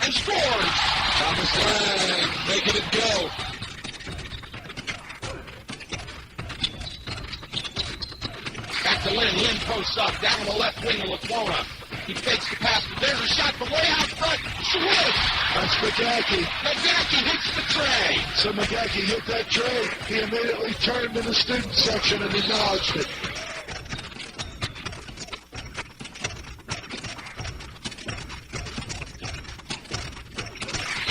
and scores. Thomas Lang making it go. Back to Lynn. Lynn posts up down the left wing of Laclona. He fakes the pass. There's a shot from way out front. Switch. That's McGackie. McGackie hits the tray. So McGackie hit that tray. He immediately turned to the student section and acknowledged it.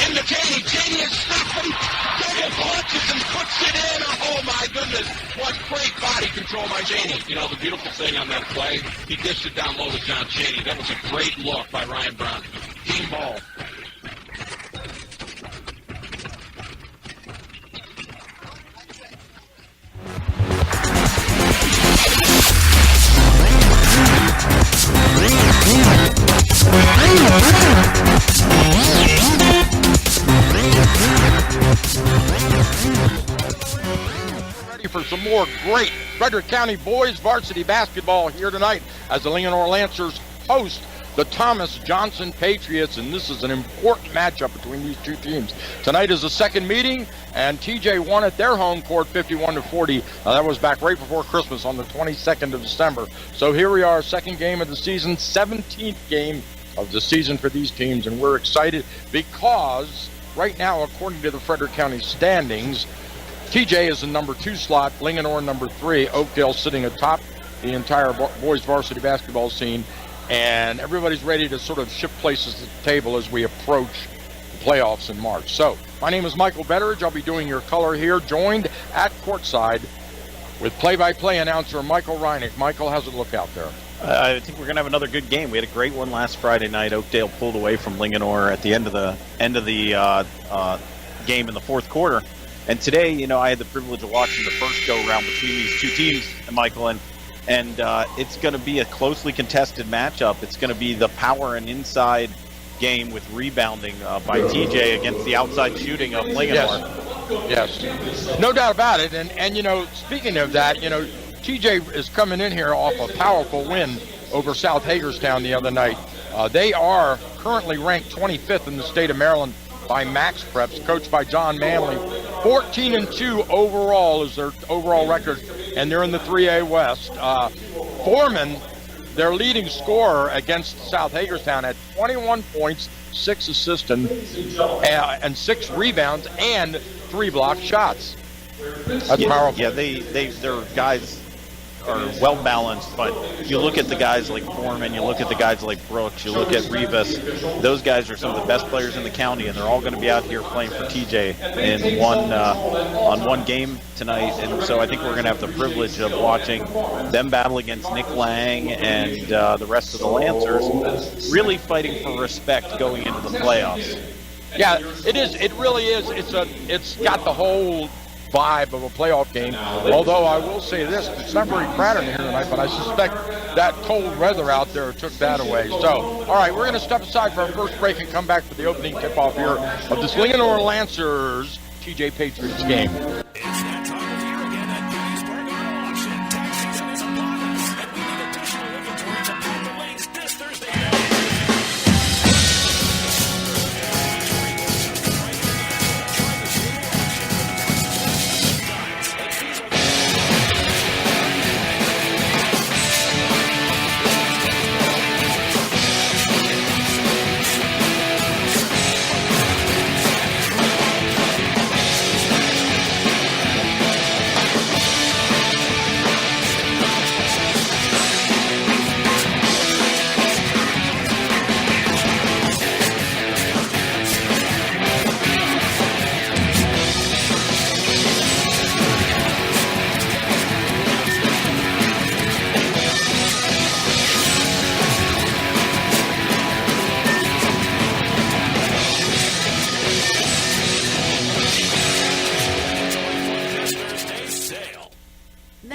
In the Cheney. Cheney is stopping. Double punches and puts it in. Oh, my goodness. What great body control by Cheney. You know, the beautiful thing on that play, he dished it down low to John Cheney. That was a great look by Ryan Brown. Team ball. Ready for some more great Frederick County boys varsity basketball here tonight as the Linganore Lancers host the Thomas Johnson Patriots, and this is an important matchup between these two teams. Tonight is the second meeting, and TJ won at their home court 51-40. That was back right before Christmas on the 22nd of December. So here we are, second game of the season, 17th game of the season for these teams, and we're excited because right now, according to the Frederick County standings, TJ is in number 2 slot, Linganore number 3, Oakdale sitting atop the entire boys varsity basketball scene, and everybody's ready to sort of shift places at the table as we approach the playoffs in March. So, my name is Michael Betteridge. I'll be doing your color here, joined at courtside with play-by-play announcer Michael Reineck. Michael, how's it look out there? I think we're going to have another good game. We had a great one last Friday night. Oakdale pulled away from Linganore at the end of the game in the fourth quarter. And today, you know, I had the privilege of watching the first go-around between these two teams, Michael, and it's going to be a closely contested matchup. It's going to be the power and inside game with rebounding by TJ against the outside shooting of Linganore. Yes, no doubt about it. And you know, speaking of that, you know, TJ is coming in here off a powerful win over South Hagerstown the other night. They are currently ranked 25th in the state of Maryland by Max Preps, coached by John Manley. 14-2 overall is their overall record, and they're in the 3A West. Foreman, their leading scorer against South Hagerstown, had 21 points, 6 assists, and 6 rebounds, and 3 blocked shots. That's powerful. Yeah, their guys are well balanced, but you look at the guys like Foreman, you look at the guys like Brooks, you look at Rivas. Those guys are some of the best players in the county, and they're all going to be out here playing for TJ in on one game tonight. And so I think we're going to have the privilege of watching them battle against Nick Lang and the rest of the Lancers, really fighting for respect going into the playoffs. Yeah, it is. It really is. It's got the whole vibe of a playoff game. Although I will say this, it's not very crowded here tonight, but I suspect that cold weather out there took that away. So, all right, we're going to step aside for our first break and come back for the opening tip-off here of this Linganore Lancers TJ Patriots game.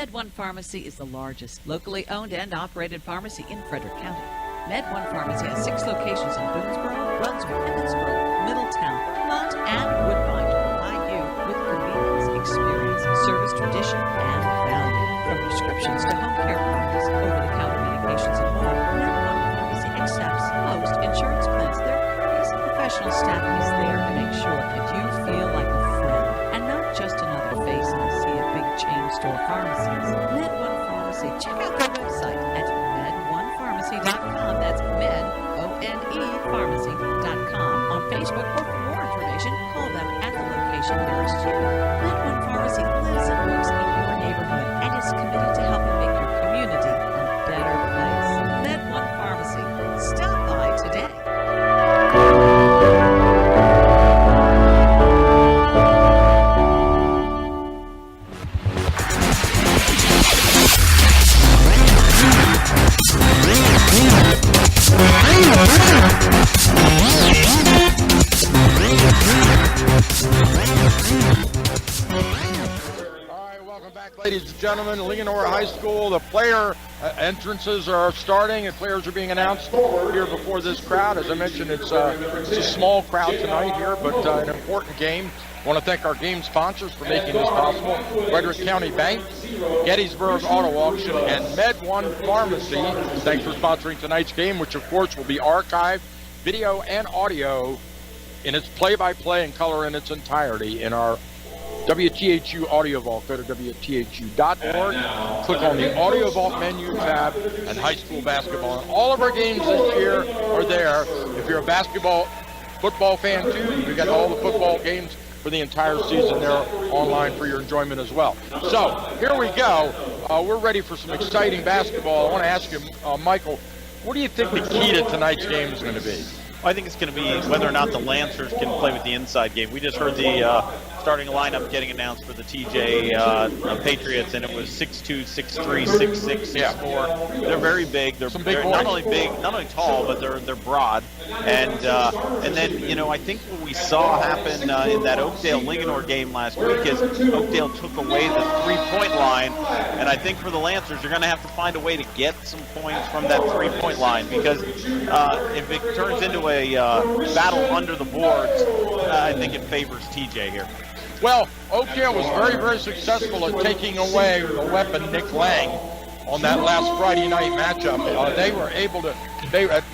MedOne Pharmacy is the largest locally owned and operated pharmacy in Frederick County. MedOne Pharmacy has 6 locations in Boonesboro, Brunswick, Emmitsburg, Middletown, Mont, and Woodbine to provide you with convenience, experience, service, tradition, and value. From prescriptions to home care products, over-the-counter medications, and more, MedOne Pharmacy accepts most insurance plans. Their courteous and professional drugstore pharmacies. Med One Pharmacy. Check out their website at med1pharmacy.com. That's med, O-N-E, pharmacy.com. On Facebook or for more information, call them at the location nearest you. Med One Pharmacy lives and works in your neighborhood and is committed to helping make your community a better place. Med One Pharmacy. Stop by today. Ladies and gentlemen, Linganore High School, the player entrances are starting and players are being announced here before this crowd. As I mentioned, it's a small crowd tonight here, but an important game. I want to thank our game sponsors for making this possible. Frederick County Bank, Gettysburg Auto Auction, and Med One Pharmacy. Thanks for sponsoring tonight's game, which of course will be archived, video and audio in its play-by-play and color in its entirety in our WTHU Audio Vault. Go to WTHU.org, click on the Audio Vault menu tab, and high school basketball. And all of our games this year are there. If you're a football fan too, you got all the football games for the entire season there online for your enjoyment as well. So here we go. We're ready for some exciting basketball. I want to ask you, Michael, what do you think the key to tonight's game is going to be? I think it's going to be whether or not the Lancers can play with the inside game. We just heard the starting lineup getting announced for the TJ Patriots, and it was 6'2", 6'3", 6'6", 6'4". They're very big. They're not only big, not only tall, but they're broad. And then I think what we saw happen in that Oakdale-Linganore game last week is Oakdale took away the three-point line, and I think for the Lancers, they're going to have to find a way to get some points from that three-point line, because if it turns into a battle under the boards, I think it favors TJ here. Well, Oakdale was very, very successful at taking away the weapon Nick Lang on that last Friday night matchup. They were able to,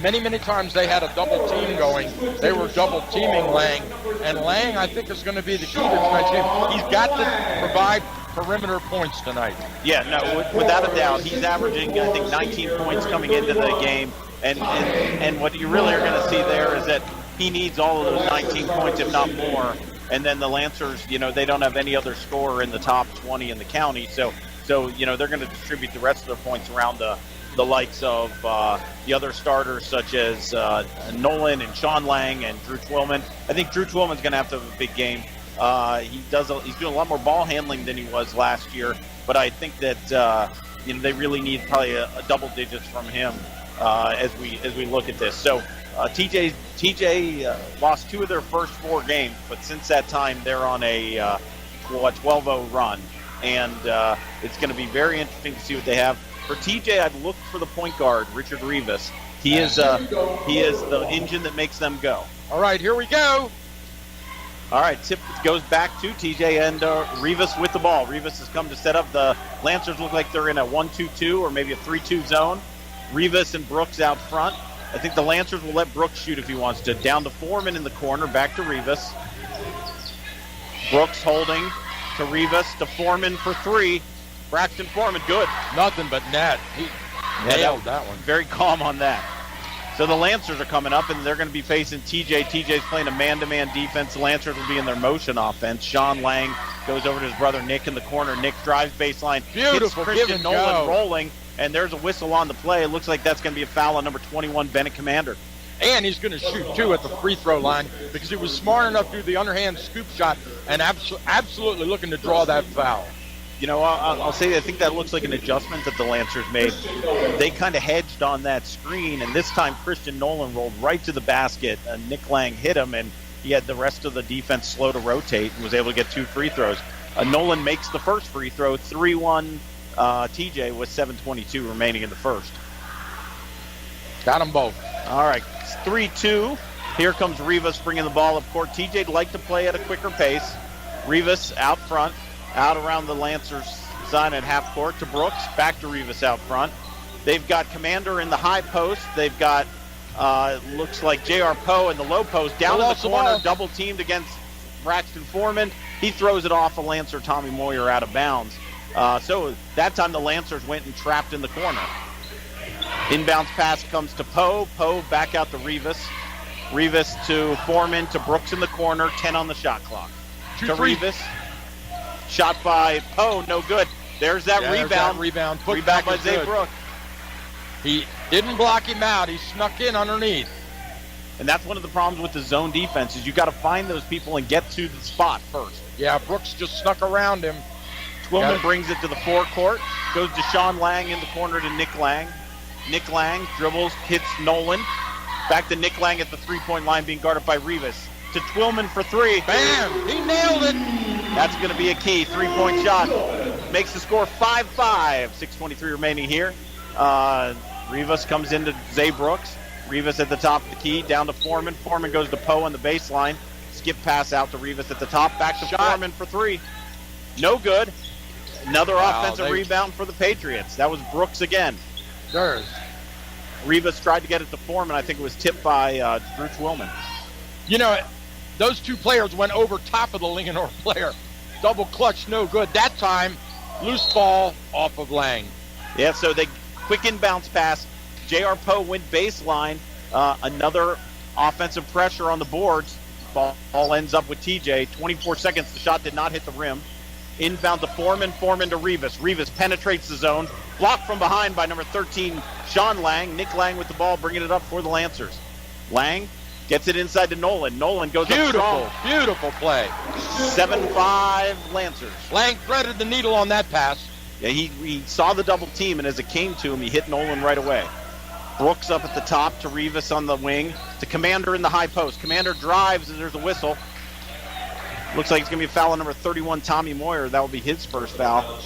many times they had a double team going. They were double teaming Lang, and Lang, I think, is going to be the key to tonight's game. He's got to provide perimeter points tonight. Yeah, no, without a doubt. He's averaging, I think, 19 points coming into the game. And what you really are going to see there is that he needs all of those 19 points, if not more. And then the Lancers, they don't have any other scorer in the top 20 in the county. So they're going to distribute the rest of their points around the likes of the other starters, such as Nolan and Sean Lang and Drew Twillman. I think Drew Twillman's going to have a big game. He's doing a lot more ball handling than he was last year. But I think that they really need probably a double digits from him as we look at this. So TJ lost 2 of their first 4 games, but since that time they're on a 12-0 run, and it's going to be very interesting to see what they have. For TJ, I've looked for the point guard, Richard Rivas. He is the engine that makes them go. All right, here we go. All right, tip goes back to TJ and Rivas with the ball. Rivas has come to set up. The Lancers look like they're in a 1-2-2 or maybe a 3-2 zone. Rivas and Brooks out front. I think the Lancers will let Brooks shoot if he wants to. Down to Foreman in the corner, back to Rivas. Brooks holding to Rivas, to Foreman for 3. Braxton Foreman, good. Nothing but net. He nailed that one. Very calm on that. So the Lancers are coming up, and they're going to be facing TJ. TJ's playing a man-to-man defense. The Lancers will be in their motion offense. Sean Lang goes over to his brother Nick in the corner. Nick drives baseline. Beautiful. Hits Christian Nolan rolling. And there's a whistle on the play. It looks like that's going to be a foul on number 21, Bennett Commander. And he's going to shoot, too, at the free throw line because he was smart enough to do the underhand scoop shot and absolutely looking to draw that foul. I'll say I think that looks like an adjustment that the Lancers made. They kind of hedged on that screen, and this time Christian Nolan rolled right to the basket. Nick Lang hit him, and he had the rest of the defense slow to rotate and was able to get 2 free throws. Nolan makes the first free throw, 3-1. TJ with 7:22 remaining in the first. Got them both. All right, it's 3-2. Here comes Rivas bringing the ball up court. TJ'd like to play at a quicker pace. Rivas out front, out around the Lancers side at half court to Brooks. Back to Rivas out front. They've got Commander in the high post. They've got, looks like J.R. Poe in the low post. Down in the corner, double teamed against Braxton Foreman. He throws it off a Lancer, Tommy Moyer, out of bounds. So that time the Lancers went and trapped in the corner. Inbounds pass comes to Poe. Poe back out to Rivas. Rivas to Foreman to Brooks in the corner. 10 on the shot clock. To Rivas. Shot by Poe, no good. There's that rebound. Rebound by Zay Brooks. He didn't block him out. He snuck in underneath. And that's one of the problems with the zone defense is you got to find those people and get to the spot first. Yeah, Brooks just snuck around him. Twillman brings it to the forecourt. Goes to Sean Lang in the corner to Nick Lang. Nick Lang dribbles, hits Nolan. Back to Nick Lang at the three-point line being guarded by Rivas. To Twillman for three. Bam! He nailed it! That's going to be a key. Three-point shot. Makes the score 5-5. 6:23 remaining here. Rivas comes into Zay Brooks. Rivas at the top of the key. Down to Foreman. Foreman goes to Poe on the baseline. Skip pass out to Rivas at the top. Back to Foreman for three. No good. Another offensive rebound for the Patriots. That was Brooks again. There's. Rivas tried to get it to Foreman. I think it was tipped by Drew Twillman. You know, those two players went over top of the Linganore player. Double clutch, no good. That time, loose ball off of Lang. Yeah, so they quick inbounds pass. J.R. Poe went baseline. Another offensive pressure on the boards. Ball ends up with TJ. 24 seconds. The shot did not hit the rim. Inbound to Foreman. Foreman to Rivas. Rivas penetrates the zone. Blocked from behind by number 13, Sean Lang. Nick Lang with the ball, bringing it up for the Lancers. Lang gets it inside to Nolan. Nolan goes up strong. Beautiful play. 7-5 Lancers. Lang threaded the needle on that pass. Yeah, he saw the double team, and as it came to him, he hit Nolan right away. Brooks up at the top to Rivas on the wing. To Commander in the high post. Commander drives, and there's a whistle. Looks like it's going to be a foul on number 31, Tommy Moyer. That will be his first foul.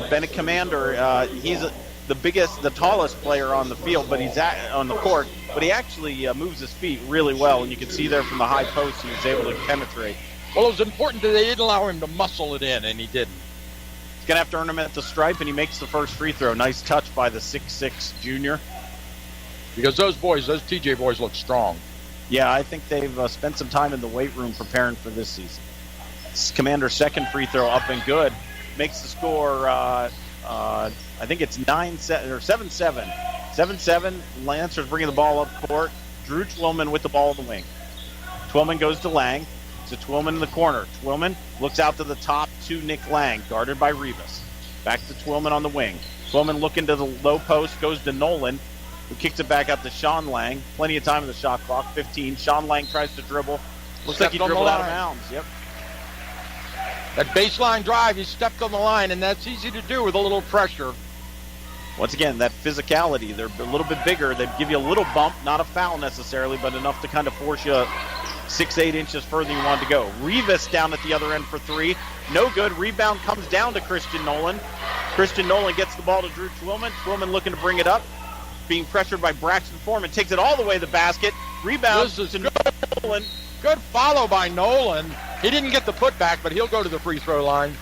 Bennett Commander, he's the tallest player on the field, but he's on the court. But he actually moves his feet really well, and you can see there from the high post he was able to penetrate. Well, it was important that they didn't allow him to muscle it in, and he didn't. He's going to have to earn him at the stripe, and he makes the first free throw. Nice touch by the 6'6 junior. Because those TJ boys look strong. Yeah, I think they've spent some time in the weight room preparing for this season. Commander's second free throw up and good. Makes the score, I think it's 7-7. 7-7. Lancers bringing the ball up court. Drew Twillman with the ball in the wing. Twillman goes to Lang. To Twillman in the corner. Twillman looks out to the top to Nick Lang, guarded by Rivas. Back to Twillman on the wing. Twillman looking to the low post, goes to Nolan, who kicks it back out to Sean Lang. Plenty of time in the shot clock, 15. Sean Lang tries to dribble. Looks like he dribbled out of bounds. Yep. That baseline drive, he stepped on the line, and that's easy to do with a little pressure. Once again, that physicality. They're a little bit bigger. They give you a little bump, not a foul necessarily, but enough to kind of force you 6-8 inches further you want to go. Rivas down at the other end for three. No good. Rebound comes down to Christian Nolan. Christian Nolan gets the ball to Drew Twillman. Twillman looking to bring it up. Being pressured by Braxton Foreman. Takes it all the way to the basket. Rebound to Nolan. Good follow by Nolan. He didn't get the putback, but he'll go to the free throw line.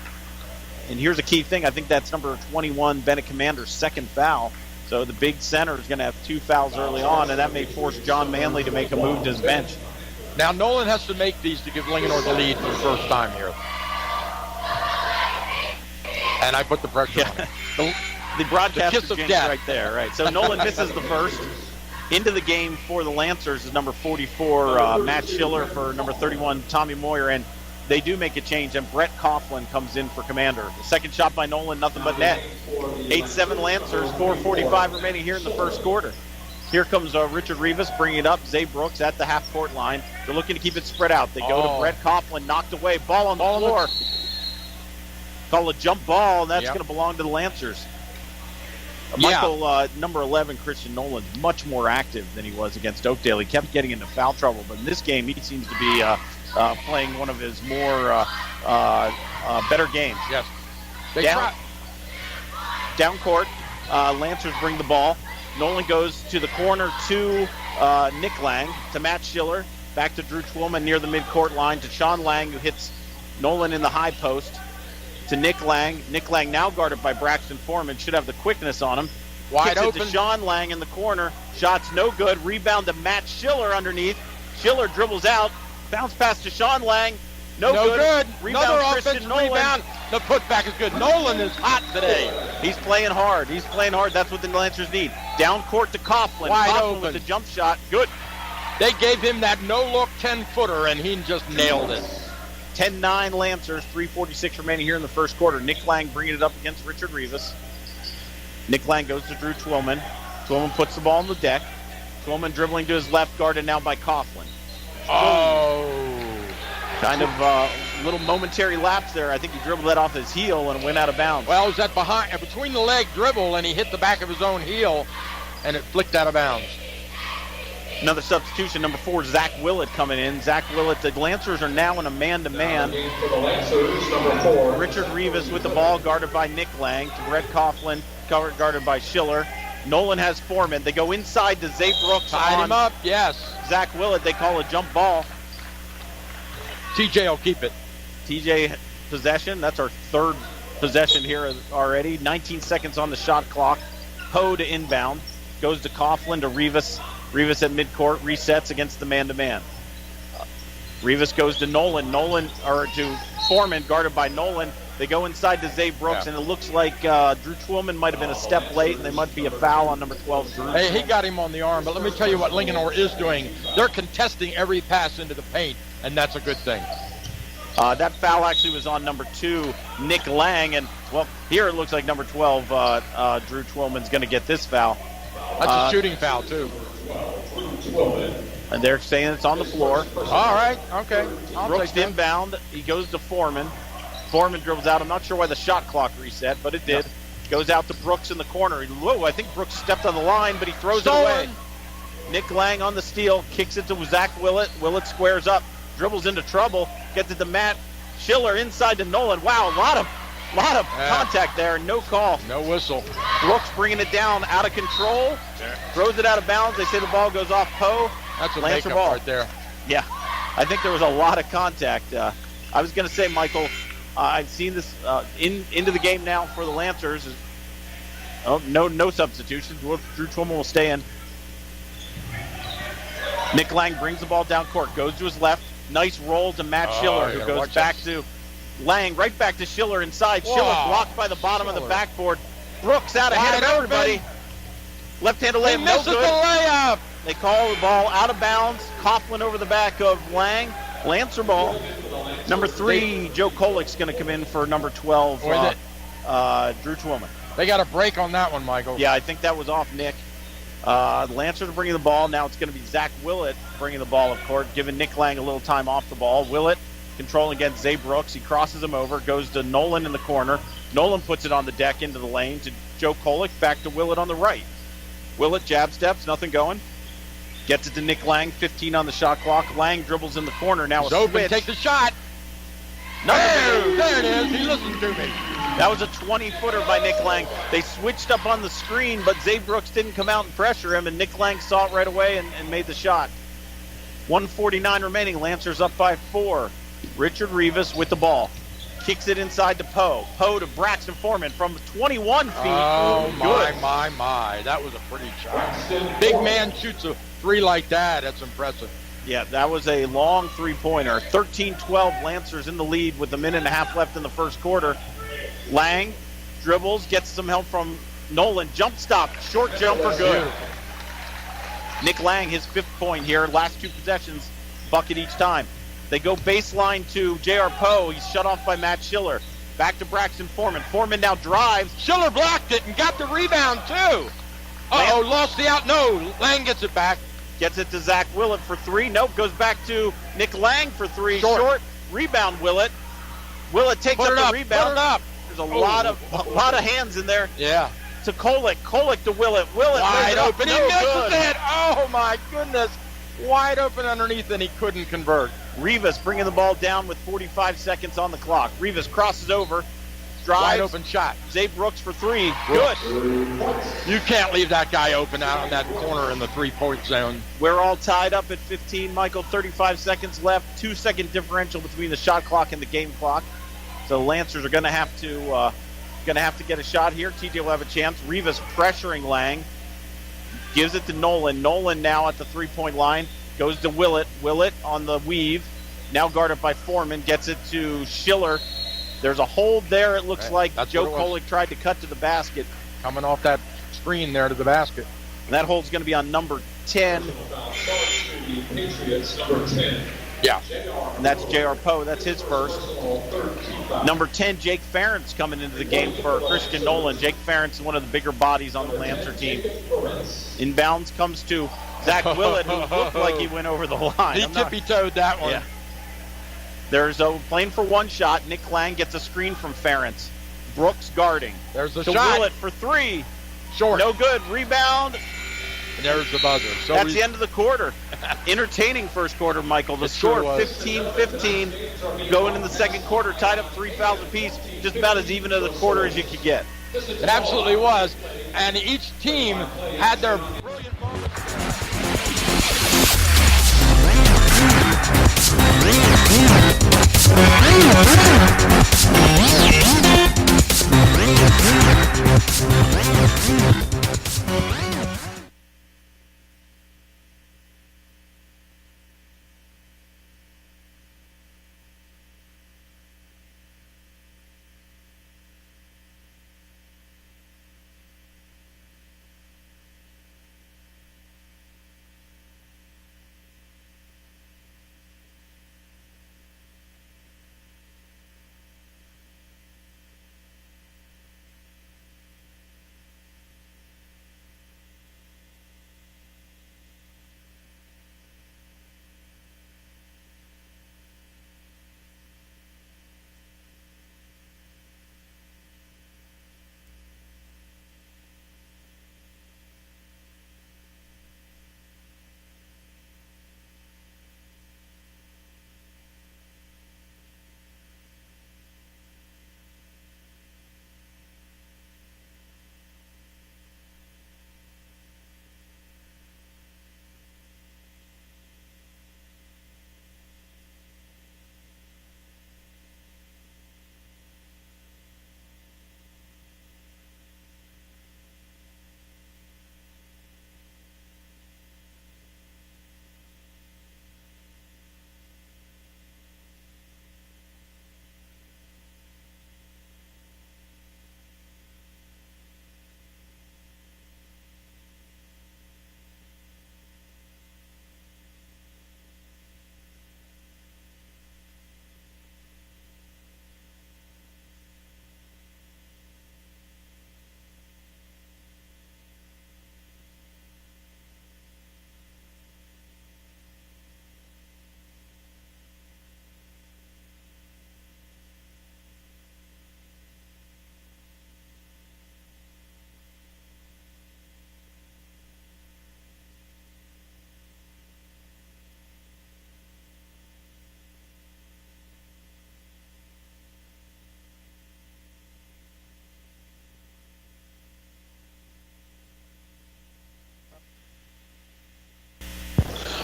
And here's a key thing. I think that's number 21, Bennett Commander's second foul. So the big center is going to have two fouls early on, and that may force John Manley to make a move to his bench. Now Nolan has to make these to give Linganore the lead for the first time here. And I put the pressure on. The broadcaster kiss of jinx death right there. Right. So Nolan misses the first. Into the game for the Lancers is number 44, Matt Schiller, for number 31, Tommy Moyer. And they do make a change, and Brett Coughlin comes in for Commander. The second shot by Nolan, nothing but net. 8-7 Lancers, 4:45 remaining here in the first quarter. Here comes Richard Rivas bringing it up. Zay Brooks at the half-court line. They're looking to keep it spread out. They go to Brett Coughlin, knocked away. Ball on the floor. Call a jump ball, and that's going to belong to the Lancers. Michael, number 11, Christian Nolan, much more active than he was against Oakdale. He kept getting into foul trouble, but in this game, he seems to be playing one of his more better games. Yes. Down court, Lancers bring the ball. Nolan goes to the corner to Nick Lang, to Matt Schiller, back to Drew Twillman near the midcourt line, to Sean Lang, who hits Nolan in the high post, to Nick Lang. Nick Lang now guarded by Braxton Foreman, should have the quickness on him. Wide open. It to Sean Lang in the corner. Shots no good. Rebound to Matt Schiller underneath. Schiller dribbles out. Bounce pass to Sean Lang. No good. Rebound Christian Nolan. Rebound. The putback is good. Nolan is hot today. He's playing hard. He's playing hard. That's what the Lancers need. Down court to Coughlin. Wide Coughlin open. with the jump shot. Good. They gave him that no-look 10-footer, and he just nailed it. 10-9 Lancers, 3:46 remaining here in the first quarter. Nick Lang bringing it up against Richard Rivas. Nick Lang goes to Drew Twillman. Twillman puts the ball on the deck. Twillman dribbling to his left, guarded now by Coughlin. Oh. Kind of little momentary lapse there. I think he dribbled that off his heel and went out of bounds. Well, it was that between the leg dribble, and he hit the back of his own heel, and it flicked out of bounds. Another substitution, number 4, Zach Willett coming in. Zach Willett, the Lancers are now in a man-to-man. Richard Rivas with the ball, guarded by Nick Lang. Brett Coughlin, guarded by Schiller. Nolan has Foreman. They go inside to Zay Brooks. Tied him up, yes. Zach Willett, they call a jump ball. TJ will keep it. TJ possession. That's our third possession here already. 19 seconds on the shot clock. Poe to inbound. Goes to Coughlin to Rivas. Rivas at midcourt. Resets against the man-to-man. Rivas goes to Nolan. To Foreman, guarded by Nolan. They go inside to Zay Brooks, and it looks like Drew Twillman might have been a step late, and there might be a foul on number 12, Drew. Hey, he got him on the arm, but let me tell you what Linganore is doing. They're contesting every pass into the paint, and that's a good thing. That foul actually was on number 2, Nick Lang, and, well, here it looks like number 12, Drew Twillman's going to get this foul. That's a shooting foul, too. And they're saying it's on the floor. All right, okay. Brooks inbound. He goes to Foreman. Foreman dribbles out. I'm not sure why the shot clock reset, but it did. Goes out to Brooks in the corner. Whoa, I think Brooks stepped on the line, but he throws it away. Nick Lang on the steal, kicks it to Zach Willett. Willett squares up, dribbles into trouble, gets it to Matt Schiller inside to Nolan. Wow, a lot of contact there, no call. No whistle. Brooks bringing it down, out of control, throws it out of bounds. They say the ball goes off Poe. That's a Lancer makeup ball right there. Yeah, I think there was a lot of contact. I was going to say, Michael, I've seen this into the game now for the Lancers. Oh, no substitutions. Drew Twillman will stay in. Nick Lang brings the ball down court, goes to his left. Nice roll to Matt Schiller, who goes back to Lang, right back to Schiller inside. Whoa. Schiller blocked by the bottom of the backboard. Brooks out ahead of everybody. Left-handed layup, no good. The layup. They call the ball out of bounds. Coughlin over the back of Lang. Lancer ball. Number 3, Joe Kolick's going to come in for number 12, Drew Twillman. They got a break on that one, Michael. Yeah, I think that was off Nick. The Lancers are bringing the ball. Now it's going to be Zach Willett bringing the ball up court, giving Nick Lang a little time off the ball. Willett controlling against Zay Brooks. He crosses him over, goes to Nolan in the corner. Nolan puts it on the deck into the lane to Joe Kolick, back to Willett on the right. Willett jab steps, nothing going. Gets it to Nick Lang, 15 on the shot clock. Lang dribbles in the corner. Now He's a open, switch. take the shot. There it is. He listened to me. That was a 20-footer by Nick Lang. They switched up on the screen, but Zay Brooks didn't come out and pressure him, and Nick Lang saw it right away and made the shot. 1:49 remaining. Lancers up by 4. Richard Rivas with the ball. Kicks it inside to Poe. Poe to Braxton Foreman from 21 feet. Oh, Good. my. That was a pretty shot. Big man shoots a 3 like that. That's impressive. Yeah, that was a long three-pointer. 13-12 Lancers in the lead with a minute and a half left in the first quarter. Lang dribbles, gets some help from Nolan. Jump stop, short jumper, good. Nick Lang, his 5th point here. Last 2 possessions, bucket each time. They go baseline to J.R. Poe. He's shut off by Matt Schiller. Back to Braxton Foreman. Foreman now drives. Schiller blocked it and got the rebound, too. Lost the out. No, Lang gets it back. Gets it to Zach Willett for 3. Nope, goes back to Nick Lang for 3. Short. Rebound, Willett. Willett takes up the rebound. Put it up. There's a lot of hands in there. Yeah. To Kolick. Kolick to Willett. Willett wide open. No He misses good. it. Oh, my goodness. Wide open underneath, and he couldn't convert. Rivas bringing the ball down with 45 seconds on the clock. Rivas crosses over. Drives. Wide open shot. Zay Brooks for 3. Good. You can't leave that guy open out on that corner in the 3-point zone. We're all tied up at 15, Michael. 35 seconds left. 2-second differential between the shot clock and the game clock. So the Lancers are going to have to get a shot here. TJ will have a chance. Rivas pressuring Lang. Gives it to Nolan. Nolan now at the 3-point line. Goes to Willett. Willett on the weave. Now guarded by Foreman. Gets it to Schiller. There's a hold there. It looks like That's Joe what it was. Kolick tried to cut to the basket. Coming off that screen there to the basket. And that hold's going to be on number 10, Yeah. and that's J.R. Poe. That's his first. Number 10, Jake Ferentz coming into the game for Christian Nolan. Jake Ferentz is one of the bigger bodies on the Lancer team. Inbounds comes to Zach Willett, who looked like he went over the line. He tippy-toed that one. Yeah. There's playing for one shot. Nick Lang gets a screen from Ferentz. Brooks guarding. There's the to shot. Willett for three. Short. No good. Rebound. And there's the buzzer. So That's the end of the quarter. Entertaining first quarter, Michael. The It sure score, was. 15-15. Going in the second quarter, tied up 3 fouls apiece. Just about as even of the quarter as you could get. It absolutely was. And each team had their brilliant moments.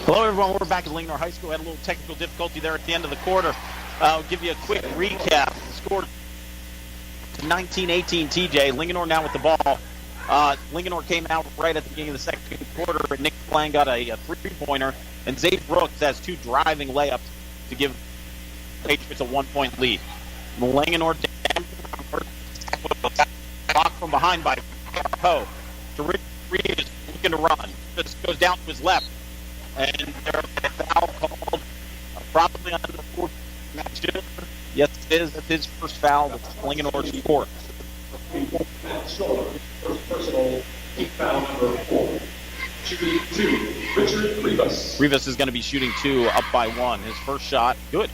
Hello, everyone. We're back at Linganore High School. Had a little technical difficulty there at the end of the quarter. I'll give you a quick recap. The score to 19-18 TJ. Linganore now with the ball. Linganore came out right at the beginning of the second quarter. Nick Lang got a three-pointer. And Zay Brooks has two driving layups to give the Patriots a 1-point lead. Linganore down. Blocked from behind by Poe. To Rick Reed is looking to run. This goes down to his left. And there's a foul called probably under the fourth match. Yes, it is. That's his first foul. That's Linganore's fourth. Personal foul number 4. Shooting 2, Richard Rivas. Rivas is going to be shooting 2, up by 1. His first shot, good.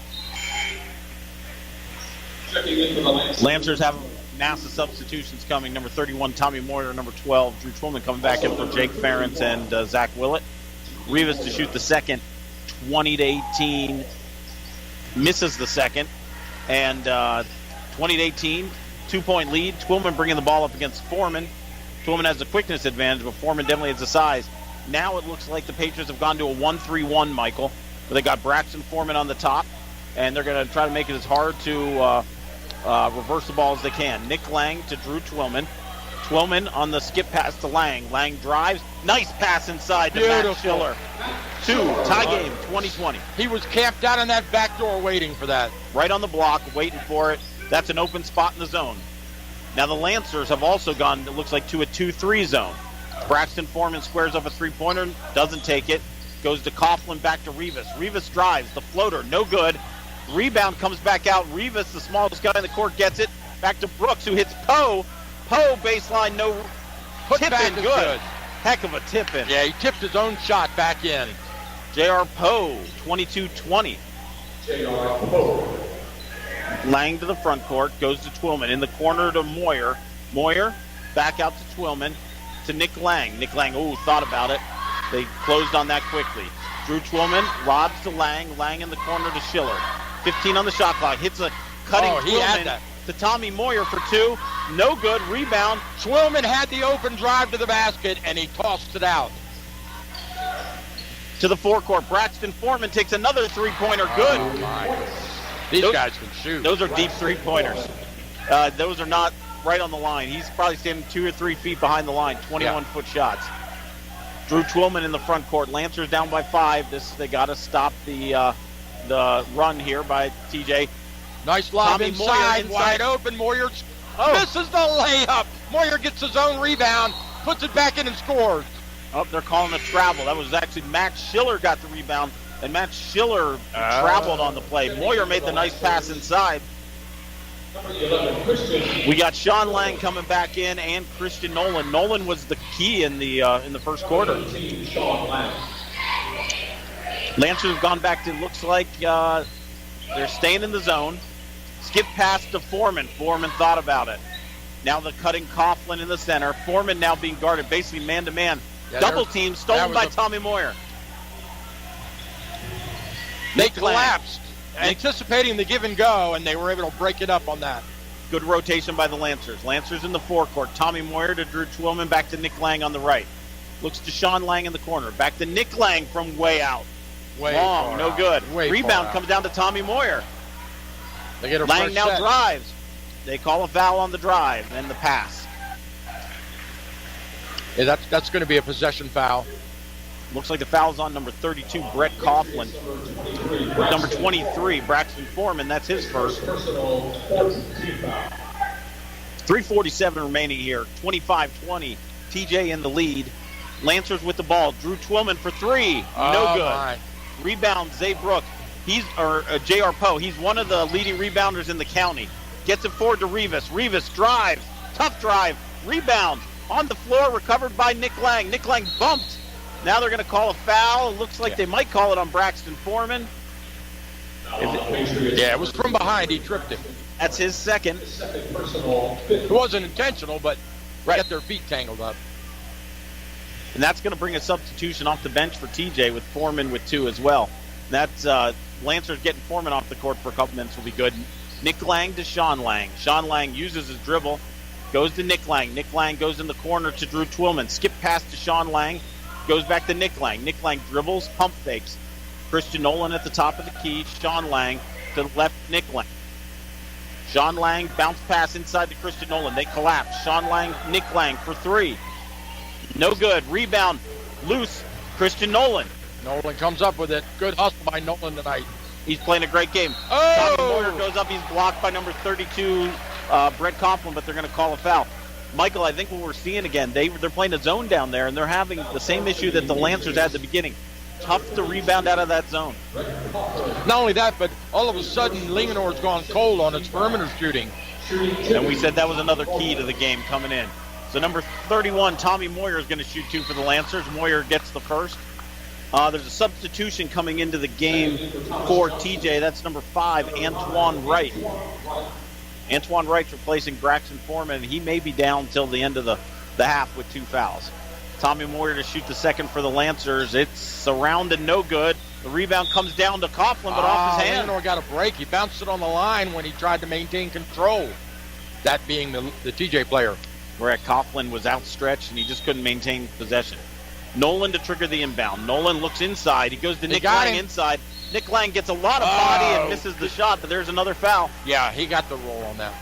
Checking in for the Lancers. Lancers have massive substitutions coming. Number 31, Tommy Moyer. Number 12, Drew Twillman coming back in for Jake Ferentz and Zach Willett. Rivas to shoot the second, 20-18, misses the second, and 20-18, 2-point lead. Twillman bringing the ball up against Foreman. Twillman has the quickness advantage, but Foreman definitely has the size. Now it looks like the Patriots have gone to a 1-3-1, Michael, where they got Braxton Foreman on the top, and they're going to try to make it as hard to reverse the ball as they can. Nick Lang to Drew Twillman. Twillman on the skip pass to Lang. Lang drives. Nice pass inside to Matt Schiller. 2, tie game, 20-20. He was camped out on that back door waiting for that. Right on the block, waiting for it. That's an open spot in the zone. Now the Lancers have also gone, it looks like, to a 2-3 zone. Braxton Foreman squares up a three-pointer, doesn't take it. Goes to Coughlin, back to Rivas. Rivas drives, the floater, no good. Rebound comes back out. Rivas, the smallest guy in the court, gets it. Back to Brooks, who hits Poe. Poe, baseline, no tip in, good. Heck of a tip in. Yeah, he tipped his own shot back in. J.R. Poe, 22-20. J.R. Poe. Lang to the front court, goes to Twillman. In the corner to Moyer. Moyer, back out to Twillman, to Nick Lang. Nick Lang, thought about it. They closed on that quickly. Drew Twillman, lobs to Lang. Lang in the corner to Schiller. 15 on the shot clock. Hits a cutting Twillman to Tommy Moyer for two. No good. Rebound. Twillman had the open drive to the basket, and he tossed it out. To the forecourt. Braxton Foreman takes another three-pointer. Good. Oh, my. These guys can shoot. Those are deep three-pointers. Those are not right on the line. He's probably standing 2 or 3 feet behind the line. 21-foot shots. Drew Twillman in the front court. Lancers down by 5. They got to stop the run here by TJ. Nice lob Tommy inside, Moyer wide open. Moyer misses the layup. Moyer gets his own rebound, puts it back in and scores. Oh, they're calling a travel. That was actually Matt Schiller got the rebound, and Matt Schiller traveled on the play. Moyer made the nice pass inside. We got Sean Lang coming back in and Christian Nolan. Nolan was the key in the first quarter. Lancers have gone back to, looks like they're staying in the zone. Skip pass to Foreman. Foreman thought about it. Now the cutting Coughlin in the center. Foreman now being guarded, basically man-to-man. Double team stolen by Tommy Moyer. They collapsed, anticipating the give and go, and they were able to break it up on that. Good rotation by the Lancers. Lancers in the forecourt. Tommy Moyer to Drew Twillman, back to Nick Lang on the right. Looks to Sean Lang in the corner. Back to Nick Lang from way out. Long, no good. Rebound comes down to Tommy Moyer. They get a Lang now drives. They call a foul on the drive and the pass. Yeah, that's going to be a possession foul. Looks like the foul's on number 32, Brett Coughlin. Number 23, Braxton Foreman. That's his first. 3:47 remaining here. 25-20. TJ in the lead. Lancers with the ball. Drew Twillman for three. No good. My. Rebound, Zay Brook. J.R. Poe. He's one of the leading rebounders in the county. Gets it forward to Rivas. Rivas drives. Tough drive. Rebound. On the floor, recovered by Nick Lang. Nick Lang bumped. Now they're going to call a foul. It looks like they might call it on Braxton Foreman. It was from behind. He tripped him. That's his second. It wasn't intentional, but got their feet tangled up. And that's going to bring a substitution off the bench for TJ with Foreman with two as well. That's Lancers getting Foreman off the court for a couple minutes will be good. Nick Lang to Sean Lang. Sean Lang uses his dribble. Goes to Nick Lang. Nick Lang goes in the corner to Drew Twillman. Skip pass to Sean Lang. Goes back to Nick Lang. Nick Lang dribbles, pump fakes. Christian Nolan at the top of the key. Sean Lang to the left, Nick Lang. Sean Lang, bounce pass inside to Christian Nolan. They collapse. Sean Lang, Nick Lang for three. No good. Rebound, loose, Christian Nolan. Nolan comes up with it. Good hustle by Nolan tonight. He's playing a great game. Oh! Tommy Moyer goes up. He's blocked by number 32, Brett Coughlin, but they're going to call a foul. Michael, I think what we're seeing again, they're playing a zone down there, and they're having the same issue that the Lancers had at the beginning. Tough to rebound out of that zone. Not only that, but all of a sudden, Linganore's gone cold on its perimeter shooting. And we said that was another key to the game coming in. So number 31, Tommy Moyer, is going to shoot two for the Lancers. Moyer gets the first. There's a substitution coming into the game for TJ. That's number 5, Antoine Wright. Antoine Wright's replacing Braxton Foreman. He may be down until the end of the half with 2 fouls. Tommy Moyer to shoot the second for the Lancers. It's surrounded, no good. The rebound comes down to Coughlin, but off his hand. Linganore got a break. He bounced it on the line when he tried to maintain control. That being the TJ player. Where Coughlin was outstretched and he just couldn't maintain possession. Nolan to trigger the inbound. Nolan looks inside. He goes to Nick Lang inside. Nick Lang gets a lot of body and misses the shot, but there's another foul. Yeah, he got the roll on that.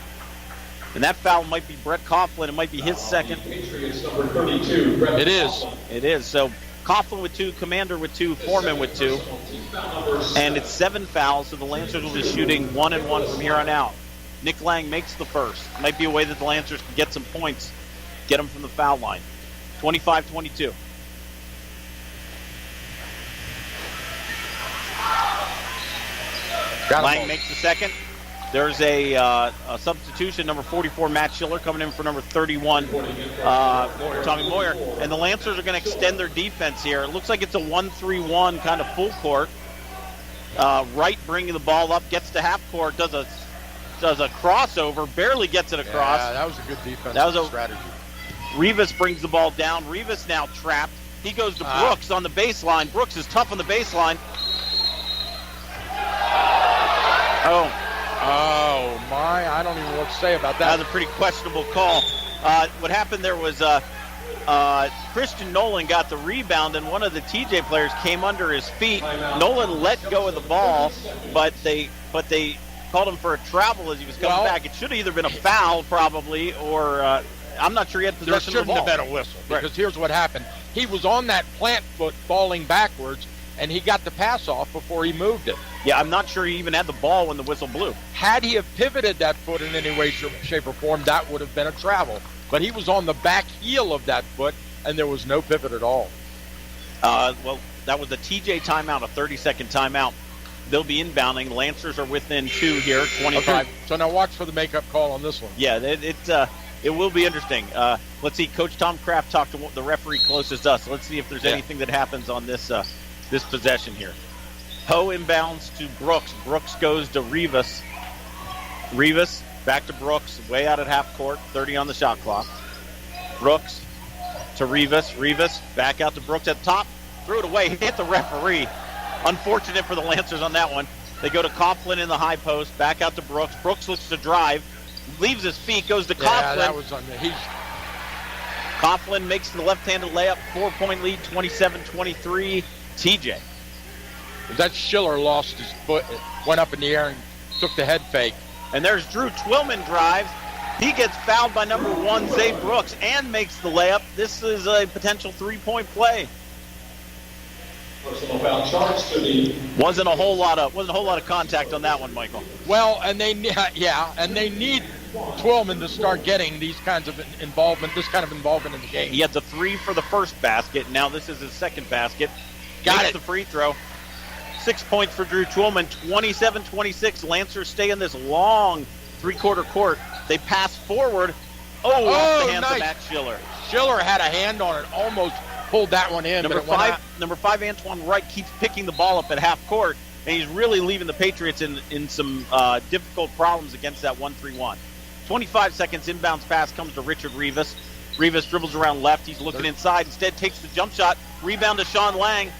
And that foul might be Brett Coughlin. It might be his second. It is. It is. So Coughlin with 2, Commander with 2, Foreman with 2. And it's 7 fouls, so the Lancers will be shooting 1 and 1 from here on out. Nick Lang makes the first. Might be a way that the Lancers can get some points, get them from the foul line. 25-22. Lang makes the second. There's a substitution, number 44, Matt Schiller, coming in for number 31, Tommy Moyer. And the Lancers are going to extend their defense here. It looks like it's a 1-3-1 kind of full court. Wright bringing the ball up, gets to half court, does a crossover, barely gets it across. Yeah, that was a good defensive strategy. Rivas brings the ball down. Rivas now trapped. He goes to Brooks on the baseline. Brooks is tough on the baseline. Oh, my. I don't even know what to say about that. That was a pretty questionable call. What happened there was Christian Nolan got the rebound, and one of the TJ players came under his feet. Nolan let go of the ball, but they called him for a travel as he was coming back. It should have either been a foul, probably, or I'm not sure he had possession of the ball. There shouldn't have been a whistle, because here's what happened. He was on that plant foot falling backwards, and he got the pass off before he moved it. Yeah, I'm not sure he even had the ball when the whistle blew. Had he have pivoted that foot in any way, shape, or form, that would have been a travel. But he was on the back heel of that foot, and there was no pivot at all. Well, that was the TJ timeout, a 30-second timeout. They'll be inbounding. Lancers are within 2 here, 25. Okay, so now watch for the makeup call on this one. Yeah, it will be interesting. Let's see. Coach Tom Kraft talked to the referee closest to us. Let's see if there's anything that happens on this possession here. Ho inbounds to Brooks. Brooks goes to Rivas. Rivas back to Brooks, way out at half court, 30 on the shot clock. Brooks to Rivas. Rivas back out to Brooks at the top. Threw it away, hit the referee. Unfortunate for the Lancers on that one. They go to Coughlin in the high post, back out to Brooks. Brooks looks to drive, leaves his feet, goes to Coughlin. Yeah, that was on the Coughlin makes the left-handed layup, 4-point lead, 27-23. TJ. That Schiller lost his foot, went up in the air and took the head fake. And there's Drew Twillman drives. He gets fouled by number 1, Zay Brooks, and makes the layup. This is a potential 3-point play. Personal foul charge to the. Wasn't a whole lot of contact on that one, Michael. Well, and they need Twillman to start getting these kinds of involvement in the game. He had the 3 for the first basket. Now this is his second basket. Makes the free throw. 6 points for Drew Twillman. 27-26. Lancers stay in this long three-quarter court. They pass forward. Off the hands of Matt Schiller. Schiller had a hand on it, almost pulled that one in. Number 5, Antoine Wright keeps picking the ball up at half court, and he's really leaving the Patriots in some difficult problems against that 1-3-1. 25 seconds, inbounds pass comes to Richard Rivas. Rivas dribbles around left. He's looking inside. Instead, takes the jump shot. Rebound to Sean Lang.